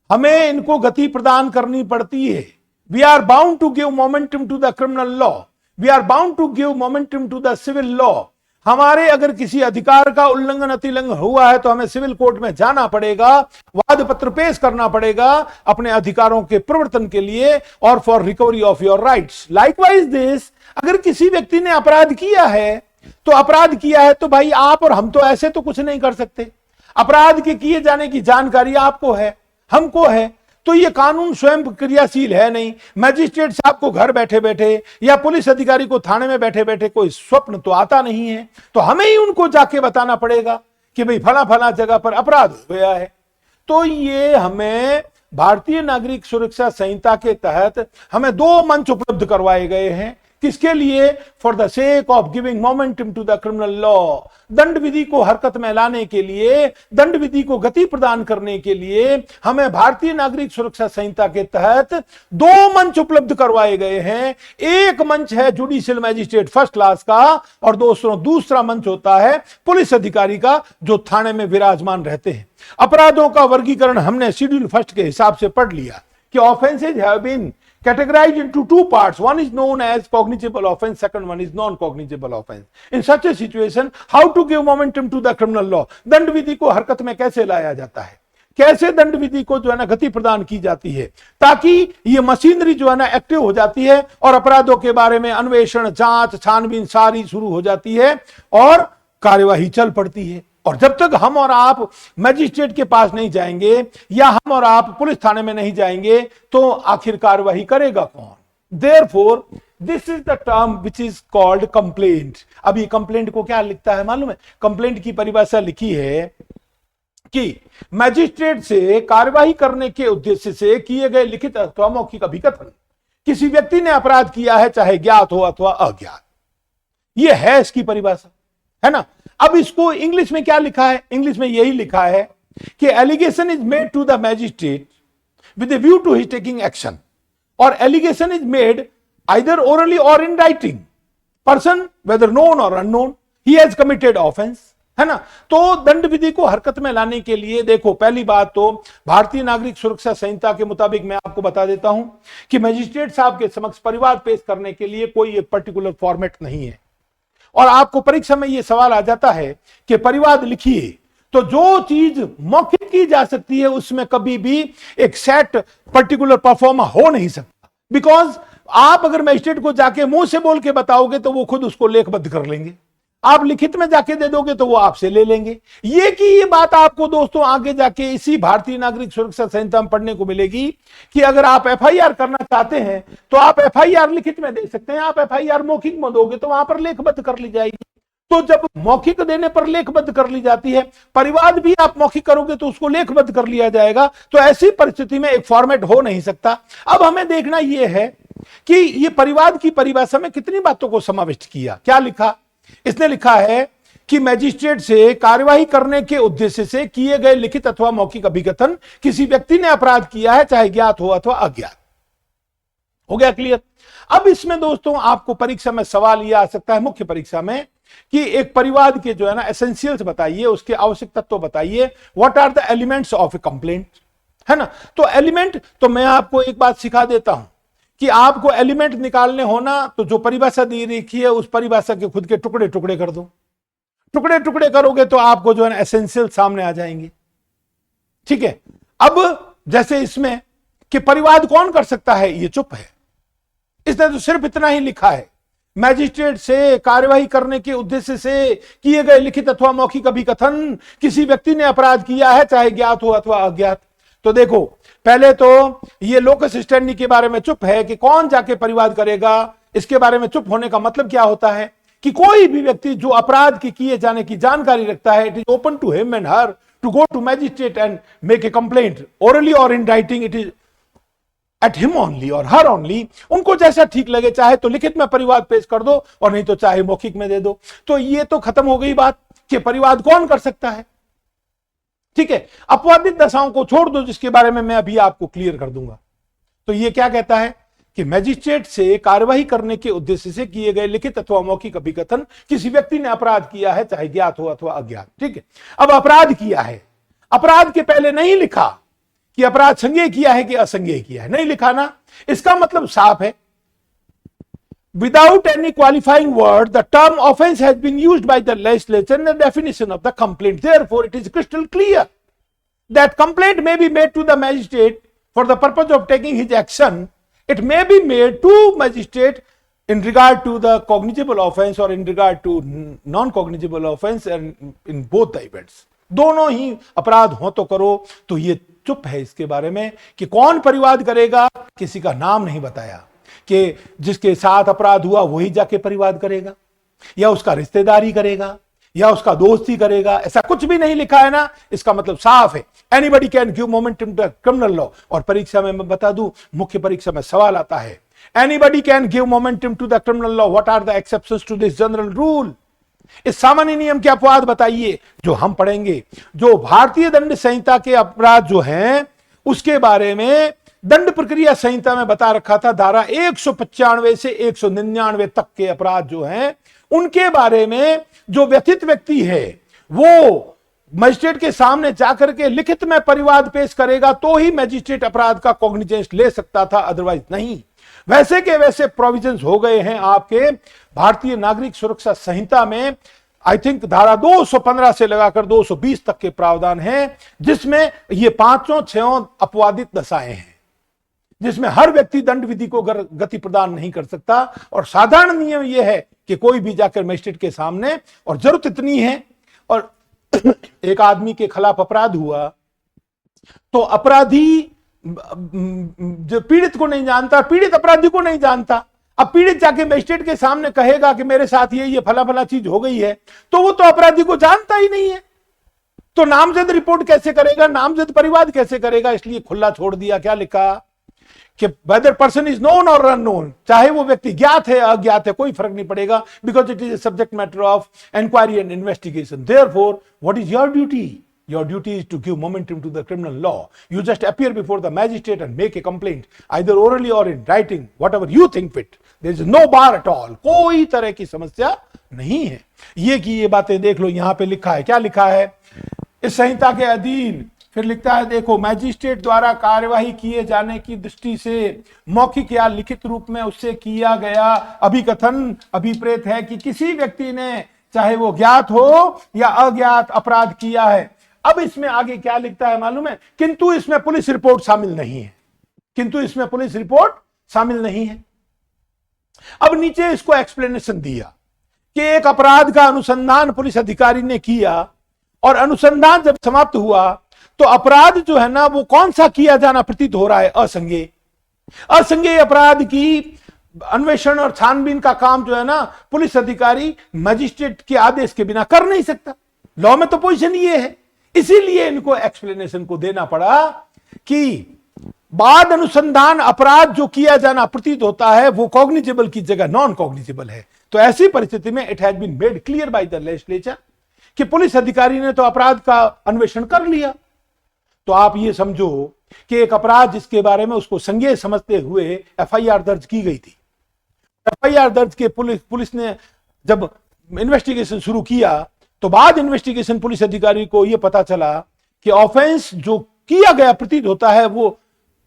हमें इनको गति प्रदान करनी पड़ती है। We are bound to give momentum to the criminal law, we are bound to give momentum to the civil law. हमारे अगर किसी अधिकार का उल्लंघन अतिलंघन हुआ है तो हमें सिविल कोर्ट में जाना पड़ेगा, वाद पत्र पेश करना पड़ेगा अपने अधिकारों के प्रवर्तन के लिए और for recovery of your rights. Likewise this, अगर किसी व्यक्ति ने अपराध किया है तो अपराध किया है तो भाई आप और हम तो ऐसे तो कुछ नहीं कर सकते। अपराध के किए जाने की जानकारी आपको है, हमको है, तो ये कानून स्वयं क्रियाशील है नहीं। मैजिस्ट्रेट साहब को घर बैठे बैठे या पुलिस अधिकारी को थाने में बैठे बैठे कोई स्वप्न तो आता नहीं है, तो हमें ही उनको जाके बताना पड़ेगा कि भाई फला फला जगह पर अपराध हो गया है। तो ये हमें भारतीय नागरिक सुरक्षा संहिता के तहत हमें 2 मंच उपलब्ध करवाए गए हैं किसके लिए? For the sake of giving momentum to the criminal law, दंड विधि को हरकत में लाने के लिए, दंड विधि को गति प्रदान करने के लिए हमें भारतीय नागरिक सुरक्षा संहिता के तहत दो मंच उपलब्ध करवाए गए हैं। एक मंच है जुडिशियल मैजिस्ट्रेट फर्स्ट क्लास का, और दोस्तों दूसरा मंच होता है पुलिस अधिकारी का, जो थाने में विराजमान रहते हैं। अपराधों का वर्गीकरण हमने शेड्यूल फर्स्ट के हिसाब से पढ़ लिया कि offences have been categorized into two parts. One is known as cognizable offense, second one is non-cognizable offense. In such a situation, how to give momentum to the criminal law? दंड विधि को हरकत में कैसे लाया जाता है, कैसे दंड विधि को जो है ना गति प्रदान की जाती है, ताकि ये मशीनरी जो है ना एक्टिव हो जाती है और अपराधों के बारे में अन्वेषण, जांच, छानबीन सारी शुरू हो जाती है और कार्यवाही चल पड़ती है। और जब तक हम और आप मैजिस्ट्रेट के पास नहीं जाएंगे या हम और आप पुलिस थाने में नहीं जाएंगे तो आखिर कार्रवाई करेगा कौन? Therefore this is the term which is called complaint. अब ये कंप्लेंट को क्या लिखता है मालूम है? कंप्लेंट की परिभाषा लिखी है कि मैजिस्ट्रेट से कार्रवाई करने के उद्देश्य से किए गए लिखित अथवा मौखिक अभिकथन, किसी व्यक्ति ने अपराध किया है चाहे ज्ञात हो अथवा अज्ञात। यह है इसकी परिभाषा, है ना। अब इसको इंग्लिश में क्या लिखा है? इंग्लिश में यही लिखा है कि allegation is made to the magistrate with a view to his taking action, और allegation is made either orally और in writing, person whether known और unknown he has committed offence, है ना। तो दंड विधि को हरकत में लाने के लिए देखो, पहली बात तो भारतीय नागरिक सुरक्षा संहिता के मुताबिक मैं आपको बता देता हूं कि मैजिस्ट्रेट साहब के समक्ष परिवाद पेश करने के लिए कोई एक पर्टिकुलर फॉर्मेट नहीं है। और आपको परीक्षा में यह सवाल आ जाता है कि परिवाद लिखिए, तो जो चीज मौखिक की जा सकती है उसमें कभी भी एक सेट पर्टिकुलर परफॉर्मा हो नहीं सकता, बिकॉज आप अगर मैजिस्ट्रेट को जाके मुंह से बोल के बताओगे तो वो खुद उसको लेखबद्ध कर लेंगे, आप लिखित में जाके दे दोगे तो वो आपसे ले लेंगे। ये बात आपको दोस्तों आगे जाके इसी भारतीय नागरिक सुरक्षा संहिता में पढ़ने को मिलेगी कि अगर आप एफआईआर करना चाहते हैं तो आप एफआईआर लिखित में दे सकते हैं, आप एफआईआर मौखिक में दोगे तो वहां पर लेखबद्ध कर ली जाएगी। तो जब मौखिक देने पर लेखबद्ध कर ली जाती है, परिवाद भी आप मौखिक करोगे तो उसको लेखबद्ध कर लिया जाएगा, तो ऐसी परिस्थिति में एक फॉर्मेट हो नहीं सकता। अब हमें देखना यह है कि ये परिवाद की परिभाषा में कितनी बातों को समाविष्ट किया। क्या लिखा? इसने लिखा है कि मैजिस्ट्रेट से कार्यवाही करने के उद्देश्य से किए गए लिखित अथवा मौखिक अभिकथन, किसी व्यक्ति ने अपराध किया है चाहे ज्ञात हो अथवा अज्ञात। हो गया क्लियर? अब इसमें दोस्तों आपको परीक्षा में सवाल यह आ सकता है, मुख्य परीक्षा में, कि एक परिवाद के जो है ना एसेंशियल्स बताइए, उसके आवश्यक तत्व बताइए, what are the elements of a complaint, है ना। तो एलिमेंट तो मैं आपको एक बात सिखा देता हूं कि आपको एलिमेंट निकालने होना तो जो परिभाषा दी रखी है उस परिभाषा के खुद के टुकड़े टुकड़े कर दो, टुकड़े टुकड़े करोगे तो आपको जो है एसेंशियल सामने आ जाएंगे। ठीक है, अब जैसे इसमें कि परिवाद कौन कर सकता है, ये चुप है, इसने तो सिर्फ इतना ही लिखा है, मैजिस्ट्रेट से कार्यवाही करने के उद्देश्य से किए गए लिखित अथवा मौखिक अभिकथन, किसी व्यक्ति ने अपराध किया है चाहे ज्ञात हो अथवा अज्ञात। तो देखो, पहले तो ये लोकस स्टैंडी के बारे में चुप है कि कौन जाके परिवाद करेगा। इसके बारे में चुप होने का मतलब क्या होता है कि कोई भी व्यक्ति जो अपराध के किए जाने की जानकारी रखता है, it is open to him and her to go to magistrate and make a complaint orally और in writing, it is at him only और हर ओनली। उनको जैसा ठीक लगे, चाहे तो लिखित में परिवाद पेश कर दो और नहीं तो चाहे मौखिक में दे दो। तो ये तो खत्म हो गई बात कि परिवाद कौन कर सकता है। ठीक है, अपवादित दशाओं को छोड़ दो जिसके बारे में मैं अभी आपको क्लियर कर दूंगा। तो ये क्या कहता है कि मैजिस्ट्रेट से कार्यवाही करने के उद्देश्य से किए गए लिखित अथवा मौखिक अभिकथन, किसी व्यक्ति ने अपराध किया है चाहे ज्ञात हो अथवा अज्ञात। ठीक है, अब अपराध किया है, अपराध के पहले नहीं लिखा कि अपराध संज्ञेय किया है कि असंज्ञेय किया है, नहीं लिखा ना। इसका मतलब साफ है, without any qualifying word, the term offense has been used by the legislature in the definition of the complaint. Therefore, it is crystal clear that complaint may be made to the magistrate for the purpose of taking his action. It may be made to magistrate in regard to the cognizable offense or in regard to non-cognizable offense, and in both the events. दोनों ही अपराध हो तो करो। तो ये चुप है इसके बारे में कि कौन परिवाद करेगा, किसी का नाम नहीं बताया कि जिसके साथ अपराध हुआ वही जाके परिवाद करेगा या उसका रिश्तेदार ही करेगा या उसका दोस्त ही करेगा, ऐसा कुछ भी नहीं लिखा है ना। इसका मतलब साफ है, anybody can give momentum to criminal law. और परीक्षा में मैं बता दूं, मुख्य परीक्षा में सवाल आता है anybody can give momentum to the criminal law, what are the exceptions to this general rule. इस सामान्य नियम के अपवाद बताइए जो हम पढ़ेंगे। जो भारतीय दंड संहिता के अपराध जो हैं उसके बारे में दंड प्रक्रिया संहिता में बता रखा था, धारा 195 से 199 तक के अपराध जो हैं उनके बारे में जो व्यथित व्यक्ति है वो मजिस्ट्रेट के सामने जाकर के लिखित में परिवाद पेश करेगा तो ही मजिस्ट्रेट अपराध का कॉग्निजेंस ले सकता था, अदरवाइज नहीं। वैसे के वैसे प्रोविजंस हो गए हैं आपके भारतीय नागरिक सुरक्षा संहिता में। आई थिंक धारा 215 से लगाकर 220 तक के प्रावधान हैं जिसमें ये पांचों छहों अपवादित दशाएं हैं, जिसमें हर व्यक्ति दंड विधि को गति प्रदान नहीं कर सकता। और साधारण नियम यह है कि कोई भी जाकर मजिस्ट्रेट के सामने, और जरूरत इतनी है, और एक आदमी के खिलाफ अपराध हुआ तो अपराधी जो पीड़ित को नहीं जानता, पीड़ित अपराधी को नहीं जानता। अब पीड़ित जाके मजिस्ट्रेट के सामने कहेगा कि मेरे साथ ये फला फला चीज हो गई है, तो वो तो अपराधी को जानता ही नहीं है, तो नामजद रिपोर्ट कैसे करेगा, नामजद परिवाद कैसे करेगा। इसलिए खुला छोड़ दिया। क्या लिखा कि वेदर पर्सन इज नोन और अननोन, चाहे वो व्यक्ति ज्ञात है अज्ञात है कोई फर्क नहीं पड़ेगा, because it is a subject matter of inquiry and investigation. Therefore what is your duty? Your duty is to give momentum to the criminal law. You just appear before the magistrate and make a complaint, either orally or in writing, whatever you think fit. There is no bar at all. कोई तरह की समस्या नहीं है। ये कि ये बातें देख लो, यहां पे लिखा है। क्या लिखा है इस संहिता के अधीन? फिर लिखता है, देखो, मैजिस्ट्रेट द्वारा कार्यवाही किए जाने की दृष्टि से मौखिक या लिखित रूप में उससे किया गया अभिकथन अभिप्रेत है कि किसी व्यक्ति ने, चाहे वो ज्ञात हो या अज्ञात, अपराध किया है। अब इसमें आगे क्या लिखता है मालूम है? किंतु इसमें पुलिस रिपोर्ट शामिल नहीं है। किंतु इसमें पुलिस रिपोर्ट शामिल नहीं है। अब नीचे इसको एक्सप्लेनेशन दिया कि एक अपराध का अनुसंधान पुलिस अधिकारी ने किया और अनुसंधान जब समाप्त हुआ तो अपराध जो है ना वो कौन सा किया जाना प्रतीत हो रहा है? असंज्ञेय। असंज्ञेय अपराध की अन्वेषण और छानबीन का काम जो है ना पुलिस अधिकारी मजिस्ट्रेट के आदेश के बिना कर नहीं सकता। लॉ में तो पोजीशन ये है। इसीलिए इनको एक्सप्लेनेशन को देना पड़ा कि बाद अनुसंधान अपराध जो किया जाना प्रतीत होता है वो कॉग्निजेबल की जगह नॉन कॉग्निजेबल है। तो ऐसी परिस्थिति में it has been made clear by the legislature कि पुलिस अधिकारी ने तो अपराध का अन्वेषण कर लिया। तो आप ये समझो कि एक अपराध जिसके बारे में उसको संज्ञेय समझते हुए एफआईआर दर्ज की गई थी। एफआईआर दर्ज के पुलिस ने जब इन्वेस्टिगेशन शुरू किया तो बाद इन्वेस्टिगेशन पुलिस अधिकारी को यह पता चला कि ऑफेंस जो किया गया प्रतीत होता है वो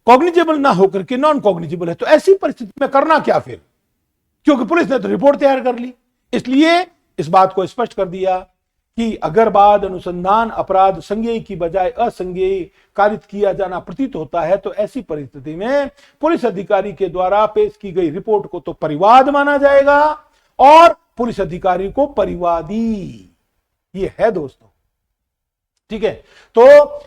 कॉग्निजेबल ना होकर के नॉन कॉग्निजेबल है। तो ऐसी परिस्थिति में करना क्या फिर? क्योंकि पुलिस ने तो रिपोर्ट तैयार कर ली। इसलिए इस बात को स्पष्ट कर दिया कि अगर बाद अनुसंधान अपराध संज्ञेय की बजाय असंज्ञेय कारित किया जाना प्रतीत होता है तो ऐसी परिस्थिति में पुलिस अधिकारी के द्वारा पेश की गई रिपोर्ट को तो परिवाद माना जाएगा और पुलिस अधिकारी को परिवादी। ये है दोस्तों, ठीक है। तो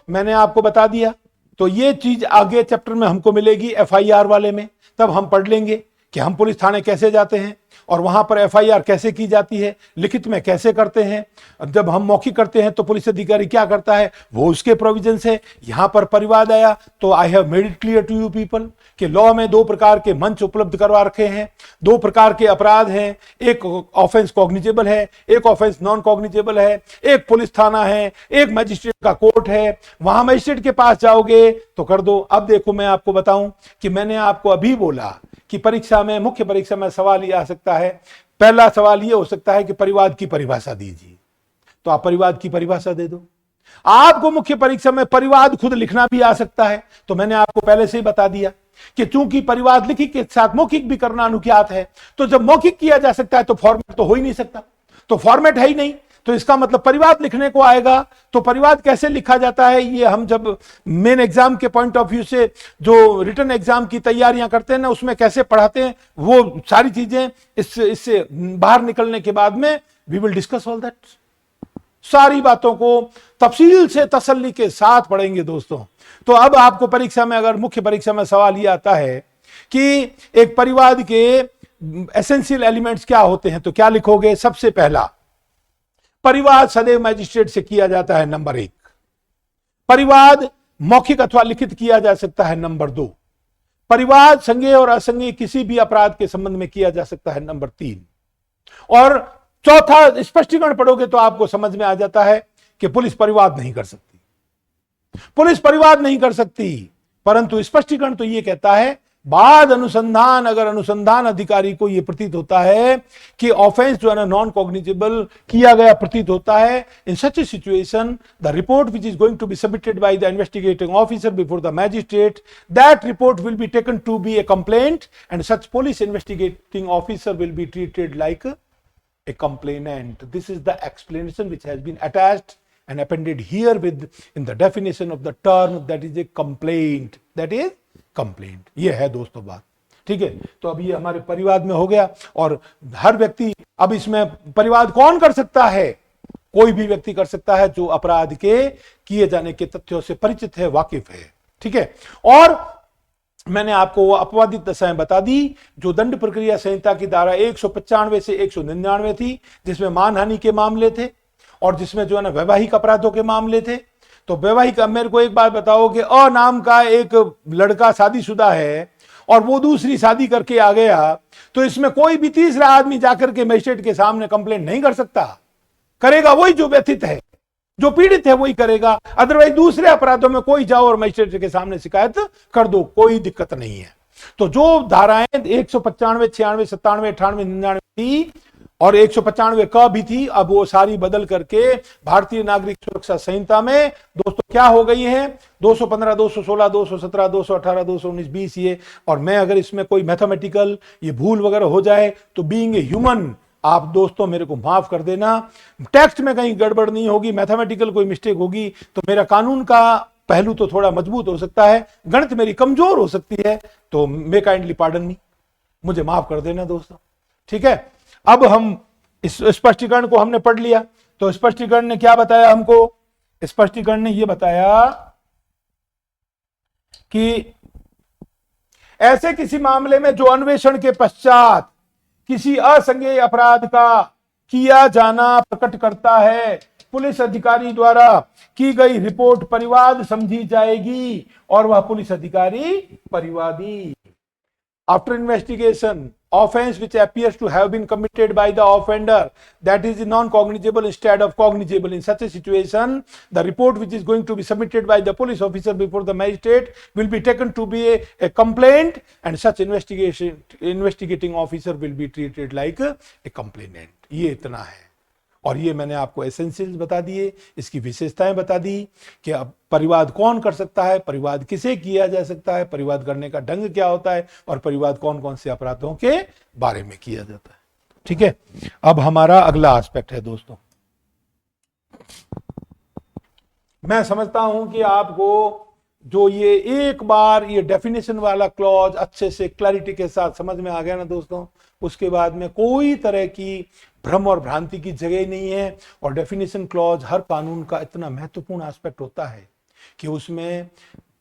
मैंने आपको बता दिया। तो ये चीज आगे चैप्टर में हमको मिलेगी एफआईआर वाले में, तब हम पढ़ लेंगे कि हम पुलिस थाने कैसे जाते हैं और वहां पर एफआईआर कैसे की जाती है, लिखित में कैसे करते हैं, जब हम मौखिक करते हैं तो पुलिस अधिकारी क्या करता है, वो उसके प्रोविजंस है। यहां पर परिवाद आया तो I have made it clear to you people कि लॉ में दो प्रकार के मंच उपलब्ध करवा रखे हैं, दो प्रकार के अपराध हैं। एक ऑफेंस कॉग्निजेबल है, एक ऑफेंस नॉन कॉग्निजेबल है। एक पुलिस थाना है, एक मजिस्ट्रेट का कोर्ट है। वहां मजिस्ट्रेट के पास जाओगे तो कर दो। अब देखो, मैं आपको बताऊं कि मैंने आपको अभी बोला कि परीक्षा में, मुख्य परीक्षा में सवाल ये आ सकता है। पहला सवाल ये हो सकता है कि परिवाद की परिभाषा दीजिए, तो आप परिवाद की परिभाषा दे दो। आपको मुख्य परीक्षा में परिवाद खुद लिखना भी आ सकता है। तो मैंने आपको पहले से ही बता दिया कि चूंकि परिवाद लिखित के साथ मौखिक भी करना अनुज्ञात है, तो जब मौखिक किया जा सकता है तो फॉर्मेट तो हो ही नहीं सकता। तो फॉर्मेट है ही नहीं, तो इसका मतलब परिवाद लिखने को आएगा। तो परिवाद कैसे लिखा जाता है ये हम जब मेन एग्जाम के पॉइंट ऑफ व्यू से जो रिटन एग्जाम की तैयारियां करते हैं ना, उसमें कैसे पढ़ाते हैं, वो सारी चीजें इससे बाहर निकलने के बाद में we will discuss all that. सारी बातों को तफसील से तसल्ली के साथ पढ़ेंगे दोस्तों। तो अब आपको परीक्षा में, अगर मुख्य परीक्षा में सवाल ये आता है कि एक परिवाद के एसेंशियल एलिमेंट्स क्या होते हैं, तो क्या लिखोगे? सबसे पहला, परिवाद सदैव मैजिस्ट्रेट से किया जाता है, नंबर 1। परिवाद मौखिक अथवा लिखित किया जा सकता है, नंबर 2। परिवाद संज्ञेय और असंज्ञेय किसी भी अपराध के संबंध में किया जा सकता है, नंबर 3। और चौथा स्पष्टीकरण पढ़ोगे तो आपको समझ में आ जाता है कि पुलिस परिवाद नहीं कर सकती, पुलिस परिवाद नहीं कर सकती, परंतु स्पष्टीकरण तो यह कहता है बाद अनुसंधान, अगर अनुसंधान अधिकारी को यह प्रतीत होता है कि ऑफेंस जो है ना नॉन कॉग्निजेबल किया गया प्रतीत होता है, in such a situation the report which is going to be submitted by the investigating officer before the magistrate, that report will be taken to be a complaint and such police investigating officer will be treated like a complainant. This is the explanation which has been attached and appended here with in the definition of the term that is a complaint. That is complaint. ये है दोस्तों बात, ठीक है। तो अब ये हमारे परिवाद में हो गया, और हर व्यक्ति, अब इसमें परिवाद कौन कर सकता है? कोई भी व्यक्ति कर सकता है जो अपराध के किए जाने के तथ्यों से परिचित है, वाकिफ है, ठीक है। और मैंने आपको वो अपवादित दशाएं बता दी जो दंड प्रक्रिया संहिता की धारा 195 से 199 थी, जिसमें मानहानि के मामले थे और जिसमें जो है ना वैवाहिक अपराधों के मामले थे। तो वैवाहिक, मेरे को एक बात बताओ कि अ नाम का एक लड़का शादीशुदा है और वो दूसरी शादी करके आ गया, तो इसमें कोई भी तीसरा आदमी जाकर के मजिस्ट्रेट के सामने कंप्लेंट नहीं कर सकता। करेगा वही जो व्यथित है, जो पीड़ित है वही करेगा। अदरवाइज दूसरे अपराधों में कोई जाओ और मजिस्ट्रेट के सामने शिकायत कर दो, कोई दिक्कत नहीं है। तो जो धाराएं 195, 96, 97, 98, 99 थी और 195 क भी थी, अब वो सारी बदल करके भारतीय नागरिक सुरक्षा संहिता में दोस्तों क्या हो गई है, 215, 216, 217, 218, 219, 20 ये। और मैं अगर इसमें कोई मैथमेटिकल ये भूल वगैरह हो जाए तो बीइंग ए ह्यूमन आप दोस्तों मेरे को माफ कर देना। टेक्स्ट में कहीं गड़बड़ नहीं होगी, मैथमेटिकल कोई मिस्टेक होगी तो मेरा कानून का पहलू तो थोड़ा मजबूत हो सकता है, गणित मेरी कमजोर हो सकती है, तो मे काइंडली पार्डन मी, मुझे माफ कर देना दोस्तों, ठीक है। अब हम इस स्पष्टीकरण को हमने पढ़ लिया, तो स्पष्टीकरण ने क्या बताया हमको? स्पष्टीकरण ने यह बताया कि ऐसे किसी मामले में जो अन्वेषण के पश्चात किसी असंज्ञेय अपराध का किया जाना प्रकट करता है, पुलिस अधिकारी द्वारा की गई रिपोर्ट परिवाद समझी जाएगी और वह पुलिस अधिकारी परिवादी। After investigation, offense which appears to have been committed by the offender that is non-cognizable instead of cognizable. In such a situation, the report which is going to be submitted by the police officer before the magistrate will be taken to be a complaint and such investigating officer will be treated like a complainant. ये इतना है, और ये मैंने आपको essentials बता दिए, इसकी विशेषताएं बता दी कि अब परिवाद कौन कर सकता है, परिवाद किसे किया जा सकता है, परिवाद करने का ढंग क्या होता है, और परिवाद कौन कौन से अपराधों के बारे में किया जाता है, ठीक है। अब हमारा अगला एस्पेक्ट है दोस्तों, मैं समझता हूं कि आपको जो ये एक बार ये डेफिनेशन वाला क्लॉज अच्छे से क्लैरिटी के साथ समझ में आ गया ना दोस्तों, उसके बाद में कोई तरह की भ्रम और भ्रांति की जगह नहीं है। और डेफिनेशन क्लॉज हर कानून का इतना महत्वपूर्ण एस्पेक्ट होता है कि उसमें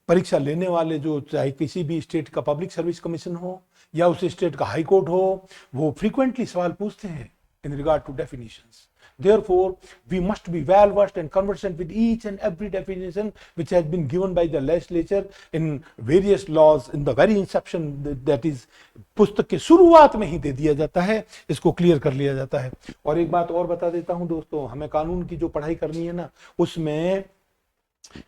परीक्षा लेने वाले जो चाहे किसी भी स्टेट का पब्लिक सर्विस कमीशन हो या उस स्टेट का हाई कोर्ट हो, वो फ्रीक्वेंटली सवाल पूछते हैं in regard to definitions. Therefore, we must be well versed and conversant with each and every definition which has been given by the legislature in various laws in the very inception, that is पुस्तक के शुरुआत में ही दे दिया जाता है, इसको clear कर लिया जाता है। और एक बात और बता देता हूं दोस्तों, हमें कानून की जो पढ़ाई करनी है ना, उसमें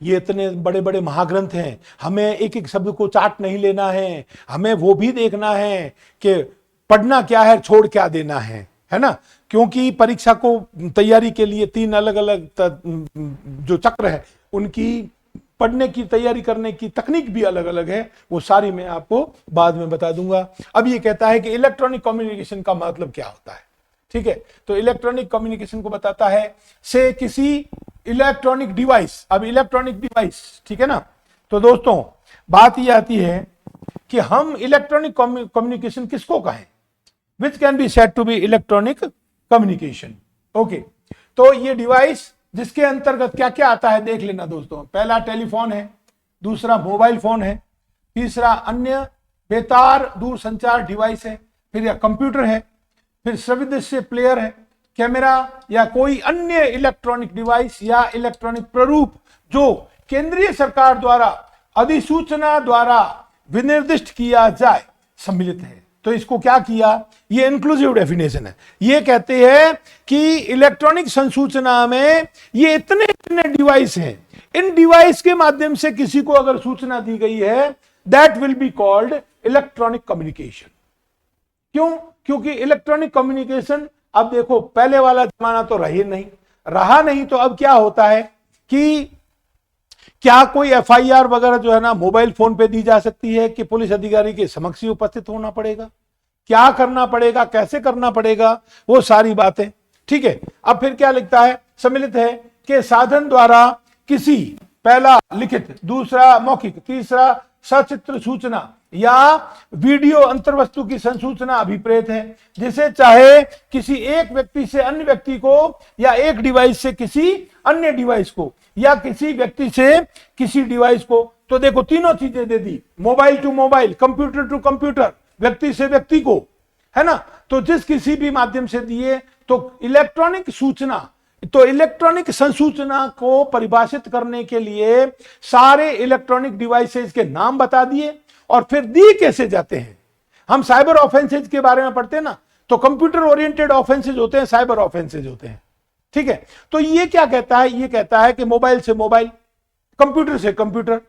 ये इतने बड़े बड़े महाग्रंथ हैं, हमें एक एक शब्द को चाट नहीं लेना है, हमें वो भी देखना है कि पढ़ना क्या है, छोड़ क्या देना है ना। क्योंकि परीक्षा को तैयारी के लिए 3 अलग अलग जो चक्र है, उनकी पढ़ने की तैयारी करने की तकनीक भी अलग अलग है, वो सारी मैं आपको बाद में बता दूंगा। अब ये कहता है कि इलेक्ट्रॉनिक कम्युनिकेशन का मतलब क्या होता है, ठीक है। तो इलेक्ट्रॉनिक कम्युनिकेशन को बताता है से किसी इलेक्ट्रॉनिक डिवाइस, अब इलेक्ट्रॉनिक डिवाइस, ठीक है ना। तो दोस्तों बात ये आती है कि हम इलेक्ट्रॉनिक कम्युनिकेशन किसको कहें, which can be said to be electronic communication. Okay, तो ये डिवाइस जिसके अंतर्गत क्या क्या आता है देख लेना दोस्तों। पहला टेलीफोन है, दूसरा मोबाइल फोन है, तीसरा अन्य बेतार दूरसंचार डिवाइस है, फिर या कंप्यूटर है, फिर सविदृश्य प्लेयर है, कैमरा या कोई अन्य इलेक्ट्रॉनिक डिवाइस या इलेक्ट्रॉनिक प्रारूप जो केंद्रीय सरकार द्वारा अधिसूचना द्वारा विनिर्दिष्ट किया जाए सम्मिलित है। तो इसको क्या किया, ये इंक्लूसिव डेफिनेशन है। ये कहते हैं कि इलेक्ट्रॉनिक संसूचना में ये इतने इतने डिवाइस हैं, इन डिवाइस के माध्यम से किसी को अगर सूचना दी गई है, that will be called electronic communication. क्यों? क्योंकि इलेक्ट्रॉनिक कम्युनिकेशन, अब देखो पहले वाला जमाना तो रहा नहीं, तो अब क्या होता है कि क्या कोई एफआईआर वगैरह जो है ना मोबाइल फोन पे दी जा सकती है कि पुलिस अधिकारी के समक्ष ही उपस्थित होना पड़ेगा, क्या करना पड़ेगा, कैसे करना पड़ेगा, वो सारी बातें। ठीक है, अब फिर क्या लिखता है, सम्मिलित है कि साधन द्वारा किसी, पहला लिखित, दूसरा मौखिक, तीसरा सचित्र सूचना या वीडियो अंतर्वस्तु की संसूचना अभिप्रेत है, जिसे चाहे किसी एक व्यक्ति से अन्य व्यक्ति को, या एक डिवाइस से किसी अन्य डिवाइस को, या किसी व्यक्ति से किसी डिवाइस को। तो देखो तीनों चीजें दे दी, mobile to mobile, computer to computer, व्यक्ति से व्यक्ति को, है ना। तो जिस किसी भी माध्यम से दिए, तो इलेक्ट्रॉनिक सूचना, तो इलेक्ट्रॉनिक संसूचना को परिभाषित करने के लिए सारे इलेक्ट्रॉनिक डिवाइसेस के नाम बता दिए, और फिर दी कैसे जाते हैं। हम साइबर ऑफेंसेज के बारे में पढ़ते हैं ना, तो कंप्यूटर ओरिएंटेड ऑफेंसेज होते हैं, साइबर ऑफेंसेज होते हैं। ठीक है, तो ये क्या कहता है, ये कहता है कि मोबाइल से मोबाइल, कंप्यूटर से कंप्यूटर,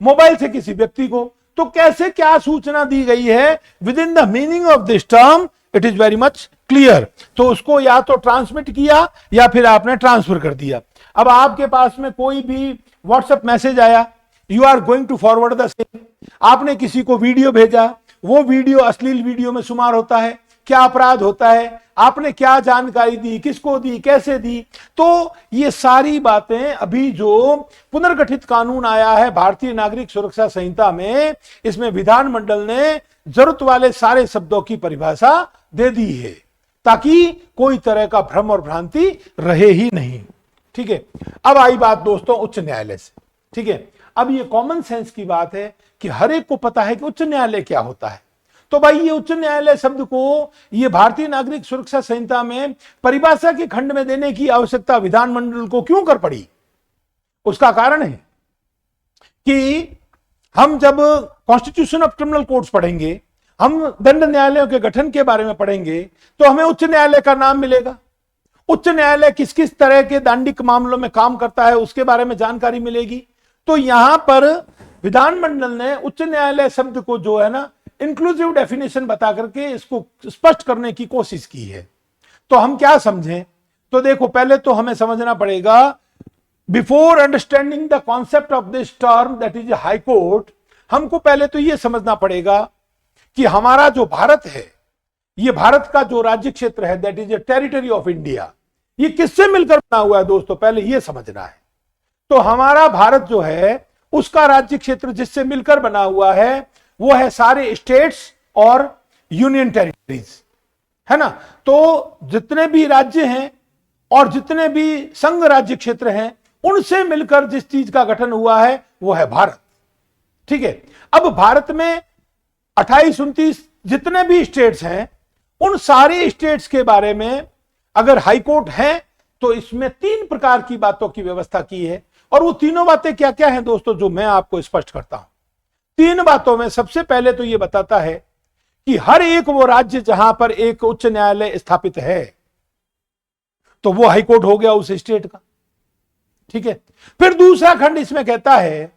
मोबाइल से किसी व्यक्ति को, तो कैसे क्या सूचना दी गई है with in the meaning of this term, it is very much clear. तो उसको या तो ट्रांसमिट किया या फिर आपने ट्रांसफर कर दिया। अब आपके पास में कोई भी व्हाट्सएप मैसेज आया, you are going to forward the same. आपने किसी को वीडियो भेजा, वो वीडियो अश्लील वीडियो में शुमार होता है, क्या अपराध होता है, आपने क्या जानकारी दी, किसको दी, कैसे दी। तो ये सारी बातें अभी जो पुनर्गठित कानून आया है भारतीय नागरिक सुरक्षा संहिता में, इसमें विधानमंडल ने जरूरत वाले सारे शब्दों की परिभाषा दे दी है, ताकि कोई तरह का भ्रम और भ्रांति रहे ही नहीं। ठीक है, अब आई बात दोस्तों उच्च न्यायालय से। ठीक है, अब ये कॉमन सेंस की बात है कि हर एक को पता है कि उच्च न्यायालय क्या होता है। तो भाई ये उच्च न्यायालय शब्द को ये भारतीय नागरिक सुरक्षा संहिता में परिभाषा के खंड में देने की आवश्यकता विधानमंडल को क्यों कर पड़ी? उसका कारण है कि हम जब कॉन्स्टिट्यूशन ऑफ क्रिमिनल कोर्ट्स पढ़ेंगे, हम दंड न्यायालयों के गठन के बारे में पढ़ेंगे, तो हमें उच्च न्यायालय का नाम मिलेगा। उच्च न्यायालय किस किस तरह के दांडिक मामलों में काम करता है उसके बारे में जानकारी मिलेगी। तो यहां पर विधानमंडल ने उच्च न्यायालय शब्द को जो है ना इंक्लूसिव डेफिनेशन बता करके इसको स्पष्ट करने की कोशिश की है। तो हम क्या समझें, तो देखो पहले तो हमें समझना पड़ेगा, before understanding the concept of this term that is high court, हमको पहले तो यह समझना पड़ेगा कि हमारा जो भारत है, ये भारत का जो राज्य क्षेत्र है, that is A territory of India, ये किससे मिलकर बना हुआ है दोस्तों, पहले यह समझना है। तो हमारा भारत जो है उसका राज्य क्षेत्र जिससे मिलकर बना हुआ है वो है सारे स्टेट्स और यूनियन टेरिटरीज, है ना। तो जितने भी राज्य हैं और जितने भी संघ राज्य क्षेत्र हैं, उनसे मिलकर जिस चीज का गठन हुआ है वो है भारत। ठीक है, अब भारत में 28-29 जितने भी स्टेट्स हैं, उन सारे स्टेट्स के बारे में अगर हाईकोर्ट है तो इसमें 3 प्रकार की बातों की व्यवस्था की है। और वो तीनों बातें क्या क्या हैं दोस्तों, जो मैं आपको स्पष्ट करता हूं। 3 बातों में सबसे पहले तो ये बताता है कि हर एक वो राज्य जहां पर एक उच्च न्यायालय स्थापित है, तो वो हाईकोर्ट हो गया उस स्टेट का। ठीक है, फिर दूसरा खंड इसमें कहता है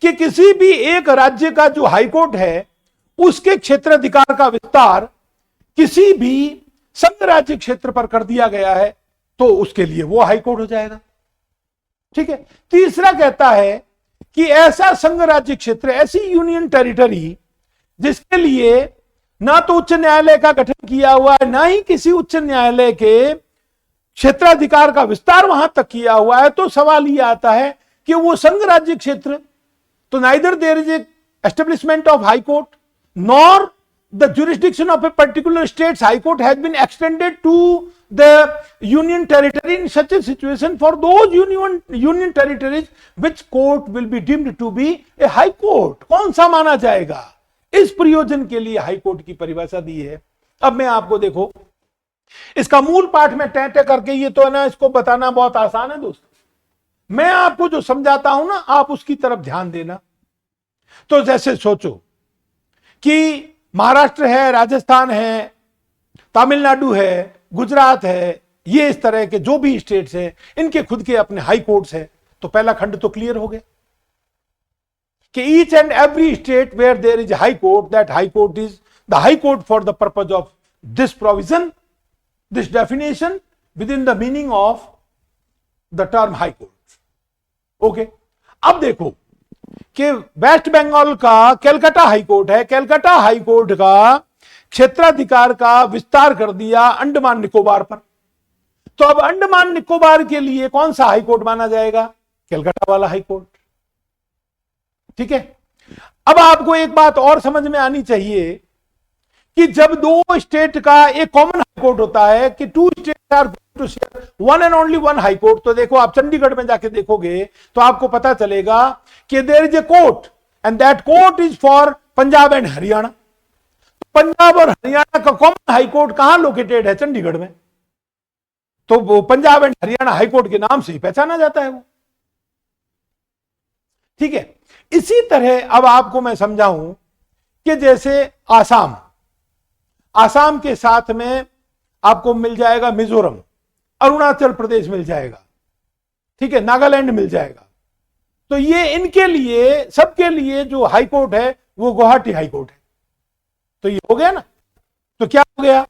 कि किसी भी एक राज्य का जो हाईकोर्ट है, उसके क्षेत्राधिकार का विस्तार किसी भी संघ राज्य क्षेत्र पर कर दिया गया है, तो उसके लिए वो हाईकोर्ट हो जाएगा। ठीक है, तीसरा कहता है कि ऐसा संघ राज्य क्षेत्र, ऐसी यूनियन टेरिटरी जिसके लिए ना तो उच्च न्यायालय का गठन किया हुआ है, ना ही किसी उच्च न्यायालय के क्षेत्राधिकार का विस्तार वहां तक किया हुआ है, तो सवाल यह आता है कि वो संघ राज्य क्षेत्र, तो neither there is establishment of high court nor the jurisdiction of a particular state's high court has been extended to the union territory. In such a situation, for those union territories, which court will be deemed to be a high court? कौन सा माना जाएगा? इस प्रयोजन के लिए high court की परिभाषा दी है। अब मैं आपको देखो, इसका मूल पाठ में टैटे करके ये तो है ना, इसको बताना बहुत आसान है दोस्तों। मैं आपको जो समझाता हूं ना, आप उसकी तरफ ध्यान देना। तो जैसे सोचो कि महाराष्ट्र है, राजस्थान है, तमिलनाडु है, गुजरात है, ये इस तरह के जो भी स्टेट्स हैं इनके खुद के अपने हाई कोर्ट्स है। तो पहला खंड तो क्लियर हो गया कि each and every state where there is high court, that high court is the high court for the purpose of this provision, this definition within the meaning of the term high court. Okay, अब देखो कि waste Bengal का Calcutta high court है, Calcutta high court का क्षेत्राधिकार का विस्तार कर दिया अंडमान निकोबार पर। तो अब अंडमान निकोबार के लिए कौन सा हाई कोर्ट माना जाएगा? कैलकाटा वाला हाई कोर्ट। ठीक है, अब आपको एक बात और समझ में आनी चाहिए कि जब दो स्टेट का एक कॉमन हाई कोर्ट होता है कि two state are to share one and only one high court, तो देखो आप चंडीगढ़ में जाके देखोगे तो आपको पता चलेगा कि there is a court and that court is for Punjab and Haryana. Punjab और हरियाणा का कॉमन हाई कोर्ट कहां लोकेटेड है? चंडीगढ़ में। तो वो Punjab and Haryana high court के नाम से ही पहचाना जाता है वो। ठीक है, इसी तरह अब आपको मैं समझाऊं कि जैसे आसाम, आसाम के साथ में आपको मिल जाएगा मिजोरम, अरुणाचल प्रदेश मिल जाएगा, ठीक है, नागालैंड मिल जाएगा। तो ये इनके लिए, सबके लिए जो हाई कोर्ट है वो गुवाहाटी हाई कोर्ट है। तो ये हो गया ना। तो क्या हो गया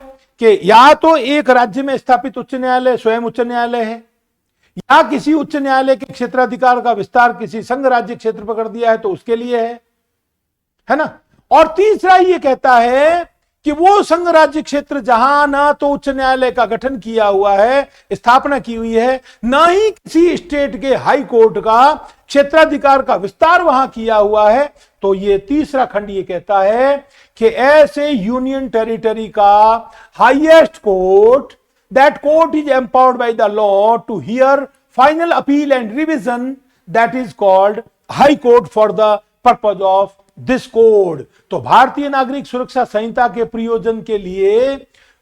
कि या तो एक राज्य में स्थापित उच्च न्यायालय स्वयं उच्च न्यायालय है, या किसी उच्च न्यायालय के क्षेत्राधिकार का विस्तार किसी संघ राज्य क्षेत्र पर कर दिया है तो उसके लिए है ना। और तीसरा ये कहता है कि वो संघ राज्य क्षेत्र जहां ना तो उच्च न्यायालय का गठन किया हुआ है, स्थापना की हुई है, ना ही किसी स्टेट के हाई कोर्ट का क्षेत्राधिकार का विस्तार वहां किया हुआ है, तो ये तीसरा खंड ये कहता है कि ऐसे यूनियन टेरिटरी का highest court, that court is empowered by the law to hear final appeal and revision, that is called high court for the purpose of this code. तो भारतीय नागरिक सुरक्षा संहिता के प्रयोजन के लिए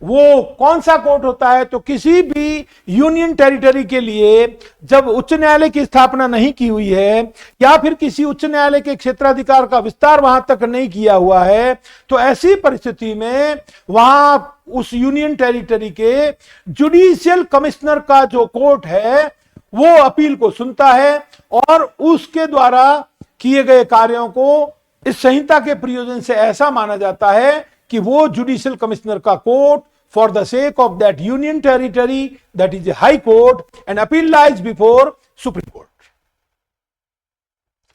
वो कौन सा कोर्ट होता है? तो किसी भी यूनियन टेरिटरी के लिए जब उच्च न्यायालय की स्थापना नहीं की हुई है या फिर किसी उच्च न्यायालय के क्षेत्राधिकार का विस्तार वहां तक नहीं किया हुआ है, तो ऐसी परिस्थिति में वहां उस यूनियन टेरिटरी के जुडिशियल कमिश्नर का जो कोर्ट है वो अपील को सुनता है और उसके द्वारा किए गए कार्यों को इस संहिता के प्रयोजन से ऐसा माना जाता है कि वो जुडिशियल कमिश्नर का court for the sake of that union territory, that is A high court and appeal lies before supreme court.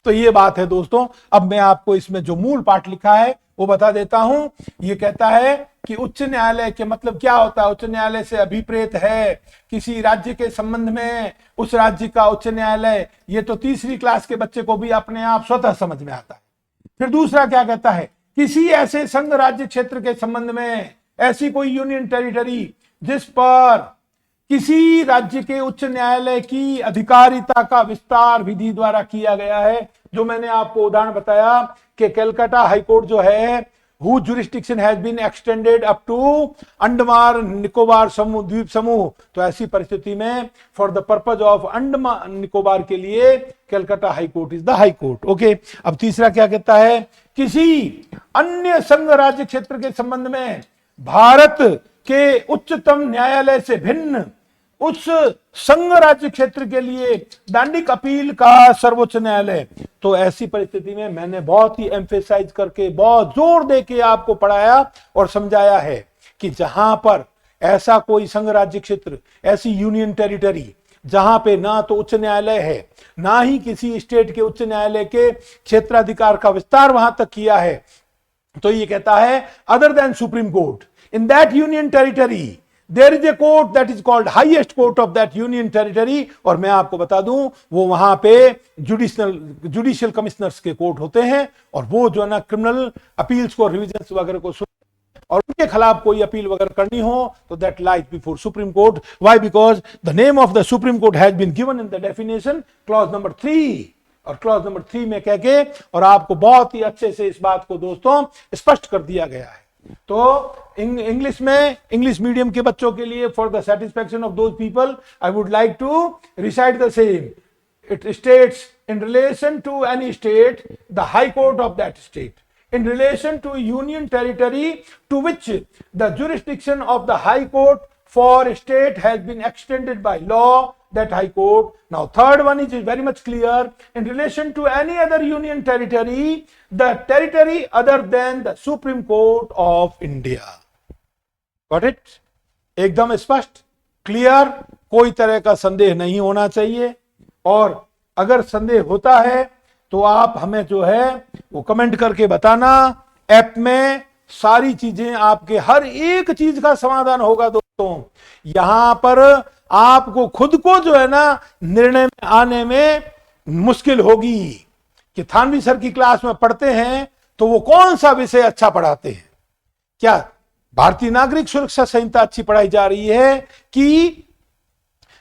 तो ये बात है दोस्तों। अब मैं आपको इसमें जो मूल पाठ लिखा है वो बता देता हूं। ये कहता है कि उच्च न्यायालय के मतलब क्या होता है? उच्च न्यायालय से अभिप्रेत है किसी राज्य के संबंध में उस राज्य का उच्च न्यायालय। ये तो तीसरी क्लास के बच्चे को भी अपने आप स्वतः समझ में आता है। फिर दूसरा क्या कहता है? किसी ऐसे संघ राज्य क्षेत्र के संबंध में, ऐसी कोई यूनियन टेरिटरी जिस पर किसी राज्य के उच्च न्यायालय की अधिकारिता का विस्तार विधि द्वारा किया गया है। जो मैंने आपको उदाहरण बताया कि कलकत्ता हाईकोर्ट जो है whose jurisdiction has been extended up to Andaman Nicobar समूह, द्वीप समूह। तो ऐसी परिस्थिति में for the purpose of Andaman Nicobar के लिए Calcutta high court is the high court. Okay, अब तीसरा क्या कहता है? किसी अन्य संघ राज्य क्षेत्र के संबंध में भारत के उच्चतम न्यायालय से भिन्न उस संघ राज्य क्षेत्र के लिए दांडिक अपील का सर्वोच्च न्यायालय। तो ऐसी परिस्थिति में मैंने बहुत ही एम्फेसाइज करके, बहुत जोर देके आपको पढ़ाया और समझाया है कि जहां पर ऐसा कोई संघ राज्य क्षेत्र, ऐसी यूनियन टेरिटरी जहां पे ना तो उच्च न्यायालय है ना ही किसी स्टेट के उच्च न्यायालय के क्षेत्राधिकार का विस्तार वहां तक किया है, तो ये कहता है other than supreme court in that union territory there is a court that is called highest court of that union territory. और मैं आपको बता दूं वो वहां पे जुडिशियल कमिश्नर्स के कोर्ट होते हैं और वो जो है ना क्रिमिनल अपील्स को, रिविजन्स वगैरह को और उनके खिलाफ कोई अपील वगैरह करनी हो तो that lies before supreme court. Why? Because the name of the supreme court has been given in the definition clause number 3 और क्लॉज नंबर 3 में कह के और आपको बहुत ही अच्छे से इस बात को दोस्तों स्पष्ट कर दिया गया है। तो इंग्लिश में, इंग्लिश मीडियम के बच्चों के लिए for the satisfaction of those people I would like to recite the same. It states in relation to any state, the high court of that state. in relation to union territory to which the jurisdiction of the High Court for state has been extended by law, that High Court. Now third one is very much clear, in relation to any other union territory, the territory other than the Supreme Court of India. Got it? एकदम स्पष्ट, clear, कोई तरह का संदेह नहीं होना चाहिए। और अगर संदेह होता है तो आप हमें जो है वो कमेंट करके बताना। ऐप में सारी चीजें, आपके हर एक चीज का समाधान होगा दोस्तों। यहां पर आपको खुद को जो है ना निर्णय में आने में मुश्किल होगी कि थानवी सर की क्लास में पढ़ते हैं तो वो कौन सा विषय अच्छा पढ़ाते हैं। क्या भारतीय नागरिक सुरक्षा संहिता अच्छी पढ़ाई जा रही है कि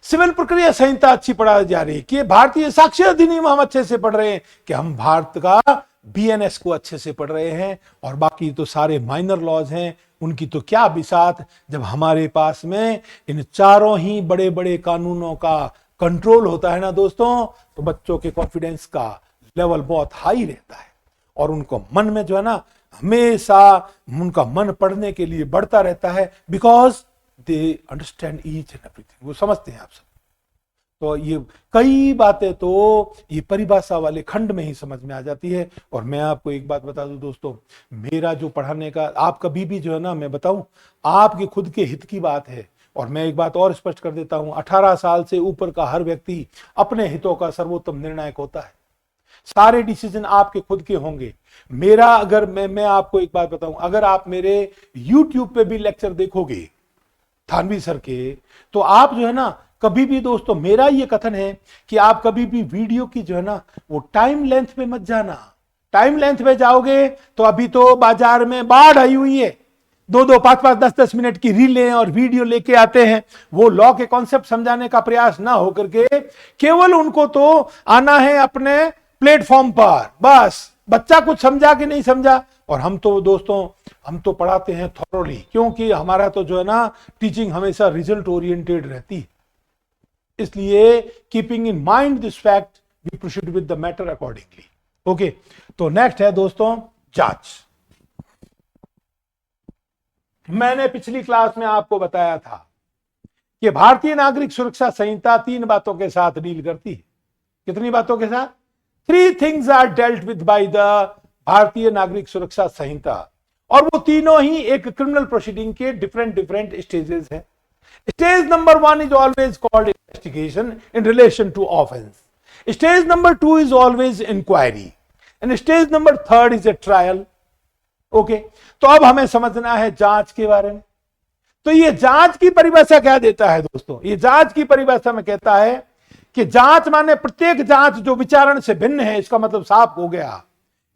सिविल प्रक्रिया संहिता अच्छी पढ़ाई जा रही है कि भारतीय साक्ष्य अधिनियम हम अच्छे से पढ़ रहे हैं कि हम भारत का बीएनएस को अच्छे से पढ़ रहे हैं और बाकी तो सारे माइनर लॉज हैं, उनकी तो क्या बिसात जब हमारे पास में इन चारों ही बड़े बड़े कानूनों का कंट्रोल होता है ना दोस्तों, तो बच्चों के कॉन्फिडेंस का लेवल बहुत हाई रहता है और उनको मन में जो है ना हमेशा उनका मन पढ़ने के लिए बढ़ता रहता है, because they understand each and everything, वो समझते हैं आप सब। तो ये कई बातें तो ये परिभाषा वाले खंड में ही समझ में आ जाती है। और मैं आपको एक बात बता दूं दोस्तों, मेरा जो पढ़ाने का, आप कभी भी जो है ना, मैं बताऊं, आपके खुद के हित की बात है। और मैं एक बात और स्पष्ट कर देता हूं, 18 साल से ऊपर का हर व्यक्ति अपने हितों का सर्वोत्तम निर्णायक होता है। सारे डिसीजन आपके खुद के होंगे। मेरा अगर मैं आपको एक बात बताऊं, अगर आप मेरे YouTube पे भी लेक्चर देखोगे थानवी सर के, तो आप जो है ना कभी भी दोस्तों, मेरा ये कथन है कि आप कभी भी वीडियो की जो है ना वो टाइम लेंथ पे मत जाना। टाइम लेंथ पे जाओगे तो अभी तो बाजार में बाढ़ आई हुई है, 2-2, 5-5, 10-10 मिनट की रीलें और वीडियो लेके आते हैं। वो लॉ के कॉन्सेप्ट समझाने का प्रयास ना होकर के केवल उनको तो आना है अपने प्लेटफॉर्म पर, बस बच्चा कुछ समझा कि नहीं समझा। और हम तो दोस्तों, हम तो पढ़ाते हैं थॉरोली, क्योंकि हमारा तो जो है ना टीचिंग हमेशा रिजल्ट ओरिएंटेड रहती है। इसलिए keeping in mind this fact we proceed with the matter accordingly. Okay, तो नेक्स्ट है दोस्तों जांच। मैंने पिछली क्लास में आपको बताया था कि भारतीय नागरिक सुरक्षा संहिता 3 बातों के साथ डील करती है। कितनी बातों के साथ? 3 things are dealt with by the Bharatiya Nagarik Suraksha Sanhita, और वो तीनों ही एक क्रिमिनल प्रोसीडिंग के डिफरेंट स्टेजेस हैं। Stage number 1 is always called investigation in relation to offense. Stage number 2 is always inquiry. And stage number 3 is a trial. Okay? तो अब हमें समझना है जांच के बारे में। तो ये जांच की परिभाषा क्या देता है दोस्तों? ये जांच की परिभाषा में कहता है कि जांच माने प्रत्येक जांच जो विचारण से भिन्न है। इसका मतलब साफ हो गया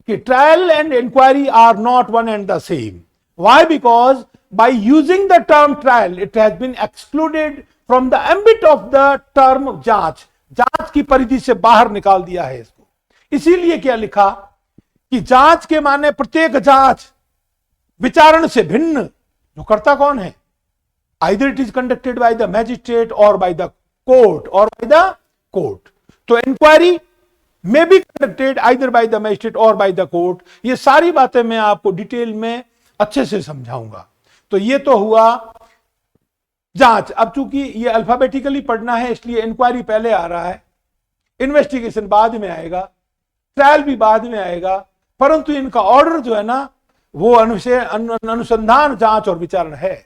कि trial and inquiry are not one and the same. Why? Because by using the term trial, it has been excluded from the ambit of the term जांच। जांच की परिधि से बाहर निकाल दिया है इसको। इसीलिए क्या लिखा कि जांच के माने प्रत्येक जांच विचारण से भिन्न, जो करता कौन है? Either it is conducted by the magistrate or by the court तो inquiry may be conducted either by the magistrate or by the court। ये सारी बातें मैं आपको डिटेल में अच्छे से समझाऊंगा। तो ये तो हुआ जांच। अब चूंकि ये अल्फाबेटिकली पढ़ना है इसलिए इंक्वायरी पहले आ रहा है, इन्वेस्टिगेशन बाद में आएगा, ट्रायल भी बाद में आएगा, परंतु इनका ऑर्डर जो है ना वो अनुसंधान, जांच और विचारण है।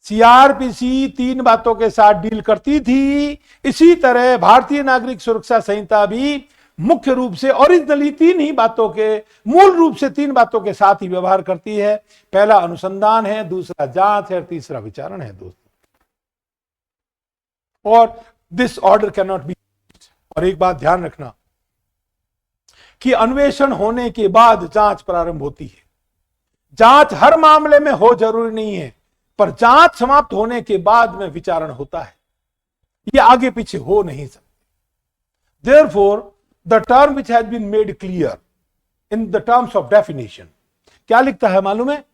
सीआरपीसी 3 बातों के साथ डील करती थी, इसी तरह भारतीय नागरिक सुरक्षा संहिता भी मुख्य रूप से ओरिजिनली 3 ही बातों के, मूल रूप से 3 बातों के साथ ही व्यवहार करती है। पहला अनुसंधान है, दूसरा जांच है, तीसरा विचारण है दोस्तों। और this order can not be. और एक बात ध्यान रखना कि अन्वेषण होने के बाद जांच प्रारंभ होती है। जांच हर मामले में हो जरूरी नहीं है, पर जांच समाप्त होने के बाद में विचारण होता है। ये आगे पीछे हो नहीं सकते। Therefore, the term which has been made clear in the terms of definition, क्या लिखता है मालूम है?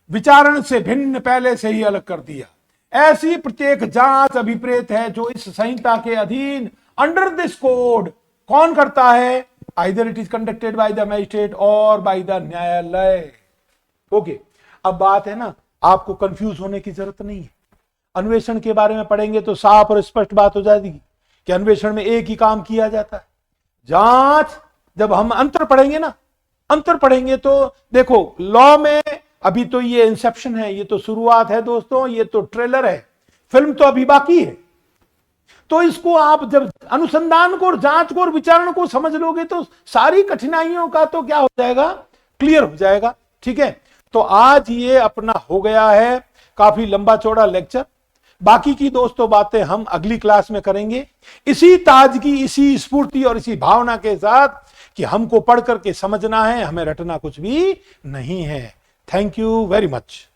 विचारण से भिन्न पहले से ही अलग कर दिया। ऐसी प्रत्येक जांच अभिप्रेत है जो इस संहिता के अधीन अंडर दिस कोड कौन करता है? Either it is conducted by the magistrate और बाय द न्यायालय। ओके, अब बात है ना, आपको कंफ्यूज होने की जरूरत नहीं है। अन्वेषण के बारे में पढ़ेंगे तो साफ और स्पष्ट बात हो जाएगी कि अन्वेषण में एक ही काम किया जाता है, जांच। जब हम अंतर पढ़ेंगे ना, अंतर पढ़ेंगे तो देखो, लॉ में अभी तो ये इंसेप्शन है, ये तो शुरुआत है दोस्तों, ये तो ट्रेलर है, फिल्म तो अभी बाकी है। तो इसको आप जब अनुसंधान को और जांच को और विचारण को समझ लोगे तो सारी कठिनाइयों का तो क्या हो जाएगा, क्लियर हो जाएगा। ठीक है, तो आज ये अपना हो गया है काफी लंबा चौड़ा लेक्चर। बाकी की दोस्तों बातें हम अगली क्लास में करेंगे, इसी ताजगी, इसी स्फूर्ति और इसी भावना के साथ कि हमको पढ़ करके समझना है, हमें रटना कुछ भी नहीं है। Thank you very much.